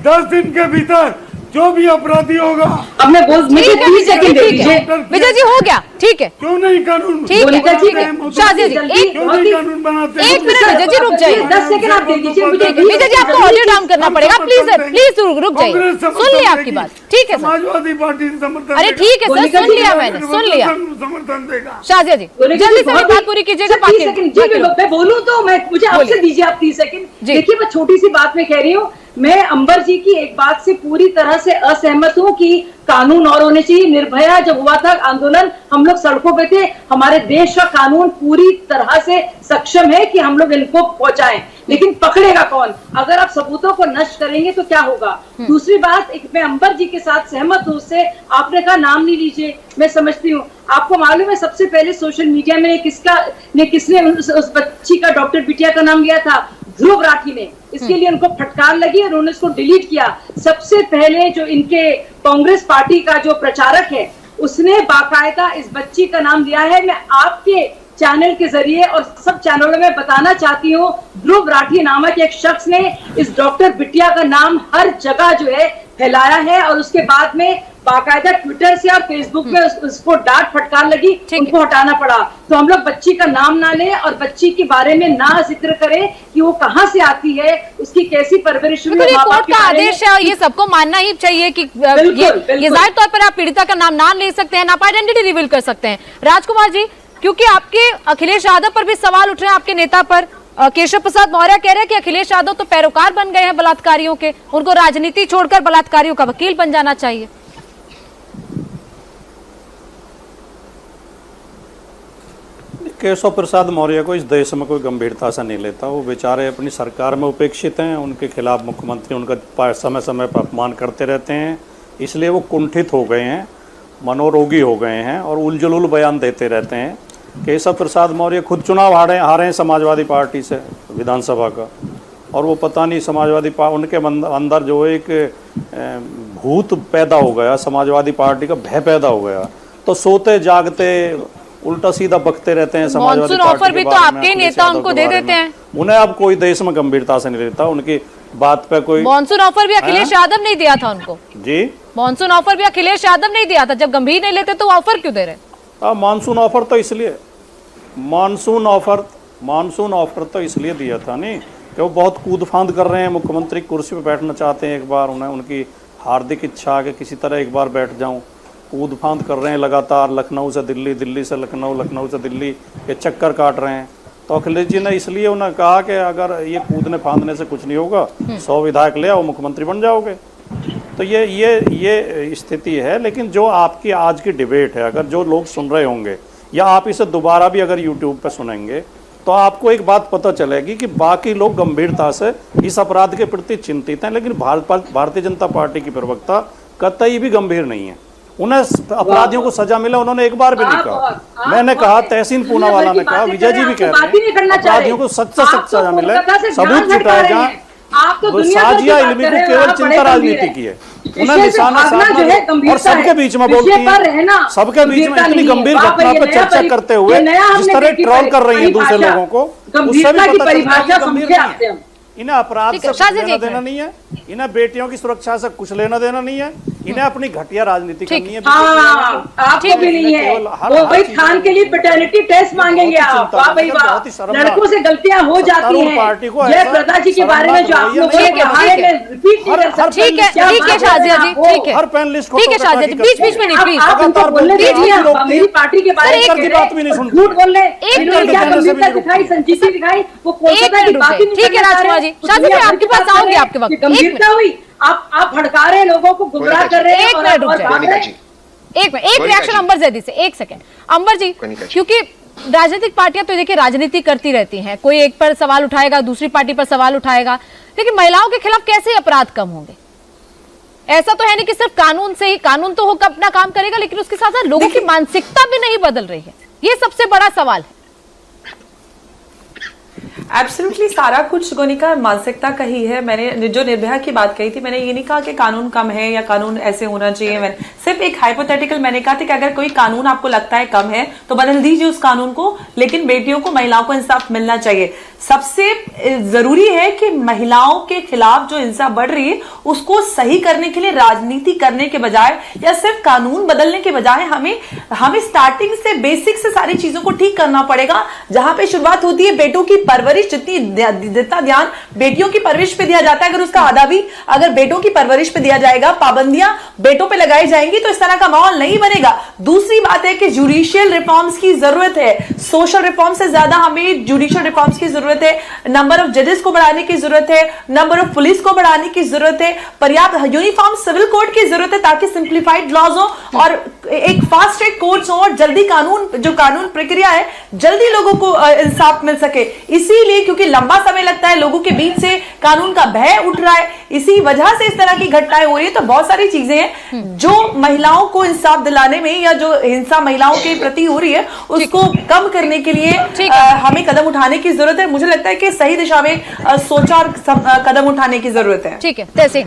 10 दिन के भीतर जो भी अपराधी होगा, अब मैं मुझे 30 सेकंड दे दीजिए। विजय जी हो गया, ठीक है, क्यों नहीं कानून, ठीक है शादी जी, कानून बनाते हैं? 1 मिनट विजय जी रुक जाइए, 10 सेकंड आप दे दीजिए मुझे। विजय जी आपको ऑडियो डाउन करना पड़ेगा, प्लीज रुक जाइए, सुन लिया आपकी बात, ठीक है समाजवादी पार्टी समर्थन, अरे ठीक है सर सुन लिया मैंने, सुन लिया। समर्थन देगा शाजिया जी जल्दी से बात पूरी कीजिएगा। 30 सेकंड मैं बोलूं तो मैं मुझे आपसे दीजिए आप 30 सेकंड। देखिए मैं छोटी सी बात में कह रही हूँ, मैं अंबर जी की एक बात से पूरी तरह से असहमत हूँ कि कानून और होने चाहिए। निर्भया जब हुआ था आंदोलन, हम लोग सड़कों पे थे। हमारे देश का कानून पूरी तरह से सक्षम है कि हम लोग इनको पहुंचाएं, लेकिन पकड़ेगा कौन? अगर आप सबूतों को नष्ट करेंगे तो क्या होगा? दूसरी बात, एक मैं अंबर जी के साथ सहमत हूँ, उससे आपने कहा नाम नहीं लीजिए, मैं समझती हूँ। आपको मालूम है सबसे पहले सोशल मीडिया में किसने उस बच्ची का, डॉक्टर बिटिया का नाम लिया था? ध्रुव राठी ने। इसके लिए उनको फटकार लगी और उन्होंने इसको डिलीट किया। सबसे पहले जो इनके कांग्रेस पार्टी का जो प्रचारक है उसने बाकायदा इस बच्ची का नाम लिया है। मैं आपके चैनल के जरिए और सब चैनलों में बताना चाहती हूँ, ध्रुव राठी नामक एक शख्स ने इस डॉक्टर बिटिया का नाम हर जगह जो है फैलाया है और उसके बाद में बाकायदा ट्विटर से और फेसबुक में उसको डांट फटकार लगी, उनको हटाना पड़ा। तो हम लोग बच्ची का नाम ना लें और बच्ची के बारे में ना जिक्र करें कि वो कहाँ से आती है, उसकी कैसी परवरिश हुई। कोर्ट का आदेश है और ये सबको मानना ही चाहिए कि ये जाहिर तौर पर आप पीड़िता का नाम ना ले सकते हैं, ना आप आइडेंटिटी रिवील कर सकते हैं। राजकुमार जी, क्योंकि आपके अखिलेश यादव पर भी सवाल उठ रहे हैं, आपके नेता पर केशव प्रसाद मौर्य कह रहे हैं कि अखिलेश यादव तो पैरोकार बन गए हैं बलात्कारियों के, उनको राजनीति छोड़कर बलात्कारियों का वकील बन जाना चाहिए। केशव प्रसाद मौर्य को इस देश में कोई गंभीरता से नहीं लेता। वो बेचारे अपनी सरकार में उपेक्षित हैं, उनके खिलाफ मुख्यमंत्री उनका समय समय पर अपमान करते रहते हैं। इसलिए वो कुंठित हो गए हैं, मनोरोगी हो गए हैं और उलझुल बयान देते रहते हैं। केशव प्रसाद मौर्य खुद चुनाव हारे हैं समाजवादी पार्टी से विधानसभा का, और वो पता नहीं समाजवादी उनके अंदर जो एक भूत पैदा हो गया, समाजवादी पार्टी का भय पैदा हो गया, तो सोते जागते उल्टा सीधा बकते रहते हैं समाजवादी पार्टी ऑफर भी तो आपके नेता उनको दे देते हैं। उन्हें अब कोई देश में गंभीरता से नहीं लेता, उनकी बात पे कोई मॉनसून ऑफर भी अखिलेश यादव नहीं दिया था उनको जी। मॉनसून ऑफर भी अखिलेश यादव नहीं दिया था, जब गंभीर नहीं लेते तो ऑफर क्यों दे रहे? मानसून ऑफर तो इसलिए मानसून ऑफर तो इसलिए दिया था नहीं कि वो बहुत कूद फांद कर रहे हैं, मुख्यमंत्री कुर्सी पे बैठना चाहते हैं, एक बार उन्हें उनकी हार्दिक इच्छा है कि किसी तरह एक बार बैठ जाऊं, कूद फांद कर रहे हैं लगातार, लखनऊ से दिल्ली, दिल्ली से लखनऊ, लखनऊ से दिल्ली के चक्कर काट रहे हैं। तो अखिलेश जी ने इसलिए उन्हें कहा कि अगर ये कूदने फांदने से कुछ नहीं होगा, 100 विधायक ले आओ, मुख्यमंत्री बन जाओगे। तो ये स्थिति है। लेकिन जो आपकी आज की डिबेट है, अगर जो लोग सुन रहे होंगे या आप इसे दोबारा भी अगर यूट्यूब पर सुनेंगे, तो आपको एक बात पता चलेगी कि बाकी लोग गंभीरता से इस अपराध के प्रति चिंतित हैं, लेकिन भारतीय जनता पार्टी की प्रवक्ता कतई भी गंभीर नहीं है। उन्हें अपराधियों को सजा मिला, उन्होंने एक बार भी नहीं कहा। मैंने कहा, तहसीन पूनावाला ने कहा, विजय जी भी कह रहे हैं, अपराधियों को सख्त से सख्त सजा मिले, सबूत जुटाए जाए। साजिया इल्मी को केवल चिंता राजनीति की है, उन्हें निशाना साधना और सबके बीच में बोलती है, सबके बीच में इतनी गंभीर घटना पर चर्चा करते हुए जिस तरह ट्रोल कर रही है दूसरे लोगों को, उससे भी पता चलता है गंभीर नहीं है। इन्हें अपराध से कुछ लेना देना नहीं है, इन्हें बेटियों की सुरक्षा से कुछ लेना देना नहीं है, इन्हें अपनी घटिया राजनीति करनी है। आपको भी नहीं है, वो भाई खान के लिए पैटर्निटी टेस्ट मांगेंगे आप, वाह भाई वाह, लड़कों से गलतियां हो जाती हैं। जयप्रदा जी के बारे में जो आप लोग रिपीट नहीं कर सकते। ठीक है शाजिया जी, ठीक है, हर पैनलिस्ट ठीक है शाजिया जी, बीच बीच में नहीं प्लीज। आप उनको बोलने दीजिए, मेरी पार्टी के बारे में झूठ बोल रहे, इन्होंने क्या गंभीरता दिखाई, संजीती दिखाई, वो कोलकाता की बात ही नहीं। ठीक है राजकुमार जी, शाजिया जी आपके पास आऊंगी आपके वक्त। गंभीरता हुई, आप भड़का रहे हैं, लोगों को गुमराह कर रहे हैं। एक मिनट रुक जाइए, एक रिएक्शन अंबर जैदी से, एक सेकंड अंबर जी, क्योंकि राजनीतिक पार्टियां तो देखिए राजनीति करती रहती हैं, कोई एक पर सवाल उठाएगा, दूसरी पार्टी पर सवाल उठाएगा, लेकिन महिलाओं के खिलाफ कैसे अपराध कम होंगे? ऐसा तो है नहीं कि सिर्फ कानून से ही, कानून तो होकर अपना काम करेगा, लेकिन उसके साथ साथ लोगों की मानसिकता भी नहीं बदल रही है, ये सबसे बड़ा सवाल है। एब्सोल्युटली सारा कुछ गोनिका मानसिकता का ही है। मैंने जो निर्भया की बात कही थी, मैंने ये नहीं कहा कि कानून कम है या कानून ऐसे होना चाहिए, मैंने सिर्फ एक हाइपोथेटिकल मैंने कहा था कि अगर कोई कानून आपको लगता है कम है तो बदल दीजिए उस कानून को, लेकिन बेटियों को, महिलाओं को इंसाफ मिलना चाहिए। सबसे जरूरी है कि महिलाओं के खिलाफ जो हिंसा बढ़ रही है उसको सही करने के लिए राजनीति करने के बजाय या सिर्फ कानून बदलने के बजाय हमें स्टार्टिंग से, बेसिक से सारी चीजों को ठीक करना पड़ेगा। जहां पे शुरुआत होती है बेटों की परवरिश, जितना ध्यान बेटियों की परवरिश पे दिया जाता है, अगर उसका आधा भी अगर बेटों की परवरिश पे दिया जाएगा, पाबंदियां बेटों पे लगाई जाएंगी, तो इस तरह का माहौल नहीं बनेगा। दूसरी बात है कि जुडिशियल रिफॉर्म्स की जरूरत है, सोशल रिफॉर्म से ज्यादा हमें जुडिशियल रिफॉर्म्स की जरूरत है। नंबर ऑफ जजेस को बढ़ाने की जरूरत है, नंबर ऑफ पुलिस को बढ़ाने की जरूरत है, पर्याप्त यूनिफॉर्म सिविल कोड की जरूरत है ताकि सिंप्लीफाइड लॉज हो और एक फास्ट ट्रैक कोर्ट्स हो और जल्दी कानून प्रक्रिया है, जल्दी लोगों को इंसाफ मिल सके। इसीलिए क्योंकि लंबा समय लगता है, लोगों के बीच से कानून का भय उठ रहा है, इसी वजह से इस तरह की घटनाएं हो रही है। तो बहुत सारी चीजें हैं जो महिलाओं को इंसाफ दिलाने में या जो हिंसा महिलाओं के प्रति हो रही है उसको कम करने के लिए हमें कदम उठाने की जरूरत है। मुझे लगता है कि सही दिशा में सोचा और कदम उठाने की जरूरत है। ठीक है, तैसे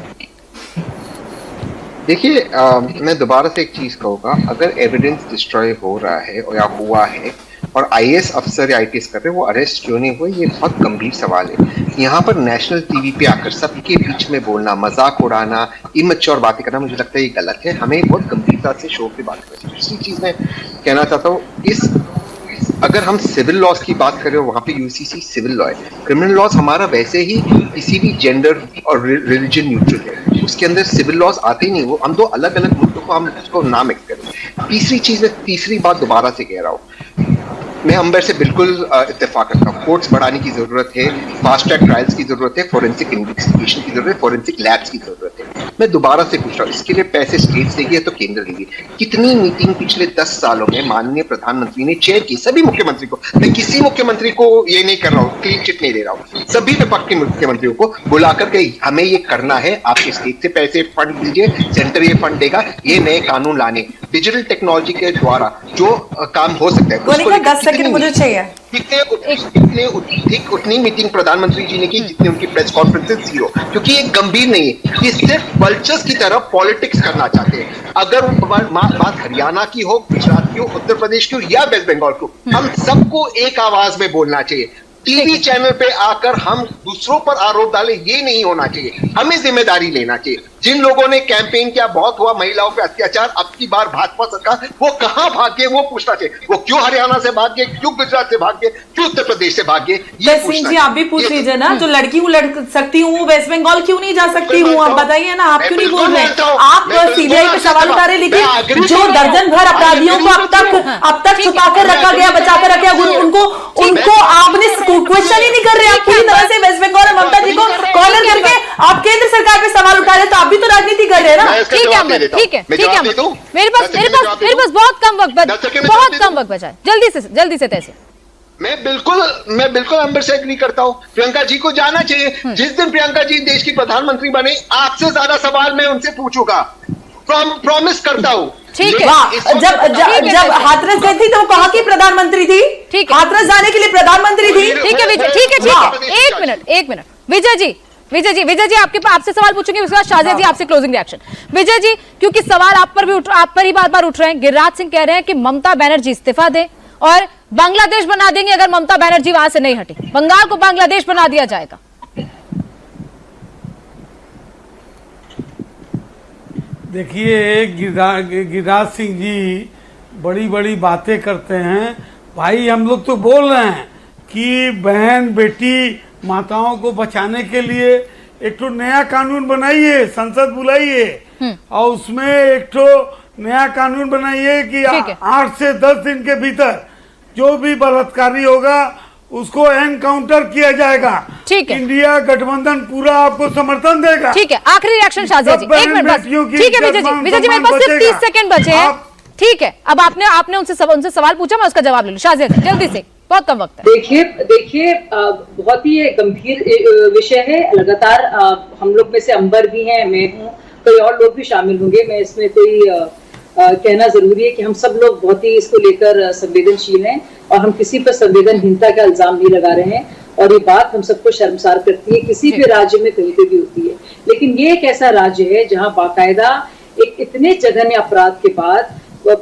देखिए, मैं दोबारा से एक चीज कहूंगा, अगर एविडेंस डिस्ट्रॉय हो रहा है या हुआ है और आईएएस अफसर या आईपीएस कर रहे हैं, वो अरेस्ट क्यों नहीं हुए, ये बहुत गंभीर सवाल है। यहाँ पर नेशनल टीवी पे आकर सबके बीच में बोलना, मजाक उड़ाना, इमैच्योर बातें करना, मुझे लगता है ये गलत है। हमें बहुत गंभीरता से शो पे बात करनी चाहिए। दूसरी चीज मैं कहना चाहता हूँ, अगर हम सिविल लॉज की बात करें, वहां पे यूसीसी सिविल लॉ है, क्रिमिनल लॉज हमारा वैसे ही किसी भी जेंडर और रिलीजन न्यूट्रल है, उसके अंदर सिविल लॉज आते ही नहीं, वो हम दो अलग अलग मुद्दों को हम उसको ना मिक्स करें। तीसरी बात दोबारा से कह रहा हूँ, मैं अंबर से बिल्कुल इत्तेफाक करता हूँ, कोर्ट्स बढ़ाने की जरूरत है, फास्ट ट्रैक ट्रायल्स की जरूरत है, फोरेंसिक इन्वेस्टिगेशन की जरूरत है, फोरेंसिक लैब्स की जरूरत है। मैं दोबारा से पूछ रहा हूँ, इसके लिए पैसे स्टेट देगी या तो केंद्र देगी? कितनी मीटिंग पिछले 10 सालों में माननीय प्रधानमंत्री ने चेयर की? सभी मुख्यमंत्री को, मैं किसी मुख्यमंत्री को ये नहीं कर रहा हूँ, क्लीन चिट नहीं दे रहा हूँ, सभी विपक्ष के मुख्यमंत्रियों को बुलाकर के हमें ये करना है, आपके स्टेट से पैसे फंड दीजिए, सेंटर ये फंड देगा, ये नए कानून लाने, डिजिटल टेक्नोलॉजी के द्वारा जो काम हो सकता है। बोले का 10 सेकंड मुझे चाहिए। उतनी मीटिंग प्रधानमंत्री जी ने की जितनी उनकी प्रेस कॉन्फ्रेंसेस थी, क्योंकि ये गंभीर नहीं है, ये सिर्फ वल्चर्स की तरफ पॉलिटिक्स करना चाहते हैं। अगर बात हरियाणा की हो, गुजरात की हो, उत्तर प्रदेश की हो या वेस्ट बंगाल की हो, हम सबको एक आवाज में बोलना चाहिए। टीवी चैनल पे आकर हम दूसरों पर आरोप डालें, ये नहीं होना चाहिए। हमें जिम्मेदारी लेना चाहिए। जिन लोगों ने कैंपेन किया, बहुत हुआ महिलाओं पे अत्याचार, अब की बार भाजपा सरकार वो कहां भागे, वो पूछना चाहिए। वो क्यों हरियाणा से भागे, क्यों गुजरात से भागे, क्यों उत्तर प्रदेश से भागे, ये पूछना जी आप भी पूछ लीजिए ना। जो लड़की हूँ लड़ सकती हूँ, वेस्ट बंगाल क्यों नहीं जा सकती हूँ? आप बताइए ना, आप क्यों नहीं बोल रहे? आप सीबीआई पे सवाल उठा रहे, लेकिन जो दर्जन भर अपराधियों को अब तक छुपा कर रखा गया, बचा कर रखा गया, उनको आपने क्वेश्चन ही नहीं कर रहे। आप पूरी तरह से वेस्ट बंगाल और ममता जी को कॉर्नर करके आप केंद्र सरकार पे सवाल उठा रहे, तो आप भी तो राजनीति कर रहे हैं ना। ठीक है अमर, ठीक है मेरे पास बहुत कम वक्त बचा है, जल्दी से तैसे। मैं बिल्कुल अंबर से एग्री करता हूं। प्रियंका जी को जाना चाहिए। जिस दिन प्रियंका जी देश की प्रधानमंत्री बने, आपसे ज्यादा सवाल मैं उनसे पूछूंगा, प्रॉमिस करता हूं। ठीक है। जब हाथरस गई थी तो वो कहाँ की प्रधानमंत्री थी? ठीक है, हाथरस जाने के लिए प्रधानमंत्री थी। ठीक है विजय, ठीक है, एक मिनट विजय जी आपसे सवाल पूछेंगे, उसके बाद शाजिया जी आपसे क्लोजिंग रिएक्शन। विजय जी, क्योंकि सवाल आप पर ही बार उठ रहे हैं। गिरिराज सिंह कह रहे हैं कि ममता बनर्जी इस्तीफा दे और बांग्लादेश बना देंगे अगर ममता बनर्जी वहां से नहीं हटी। बंगाल को बांग्लादेश बना दिया जाएगा। देखिए, गिरिराज सिंह जी बड़ी बातें करते हैं। भाई हम लोग तो बोल रहे हैं कि बहन बेटी माताओं को बचाने के लिए एक तो नया कानून बनाइए, संसद बुलाइए और उसमें एक तो नया कानून बनाइए कि 8 से 10 दिन के भीतर जो भी बलात्कारी होगा उसको एनकाउंटर किया जाएगा। ठीक है, इंडिया गठबंधन पूरा आपको समर्थन देगा। ठीक है, आखिरी रिएक्शन शाजिया जी, एक मिनट बस। ठीक है विजय जी मेरे पास सिर्फ 30 सेकंड बचे हैं। ठीक है, अब आपने उनसे सवाल पूछा, मैं उसका जवाब ले लूं। शाजिया जी जल्दी से, बहुत कम वक्त है। देखिए बहुत ही गंभीर विषय है। लगातार हम लोग में से अंबर भी हैं, मैं हूँ, कई और लोग भी शामिल होंगे। मैं इसमें कोई कहना जरूरी है कि हम सब लोग बहुत ही इसको लेकर संवेदनशील हैं और हम किसी पर संवेदनहीनता का इल्जाम नहीं लगा रहे हैं। और ये बात हम सबको शर्मसार करती है, किसी भी राज्य में कहीं पे भी होती है। लेकिन ये एक ऐसा राज्य है जहाँ बाकायदा एक इतने जघन्य अपराध के बाद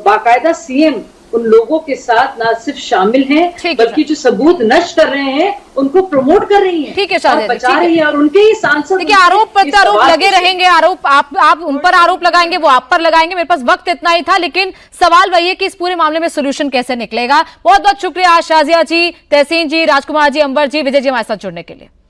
बाकायदा सीएम उन लोगों के साथ ना सिर्फ शामिल हैं, बल्कि जो सबूत नष्ट कर रहे हैं उनको प्रमोट कर रही हैं। ठीक है, और बचा रही है। और उनके ही सांसद, देखिए, आरोप प्रत्यारोप लगे रहेंगे। आरोप आप उन पर आरोप लगाएंगे, वो आप पर लगाएंगे। मेरे पास वक्त इतना ही था, लेकिन सवाल वही है कि इस पूरे मामले में सोल्यूशन कैसे निकलेगा। बहुत बहुत शुक्रिया शाजिया जी, तहसीन जी, राजकुमार जी, अंबर जी, विजय जी हमारे साथ जुड़ने के लिए।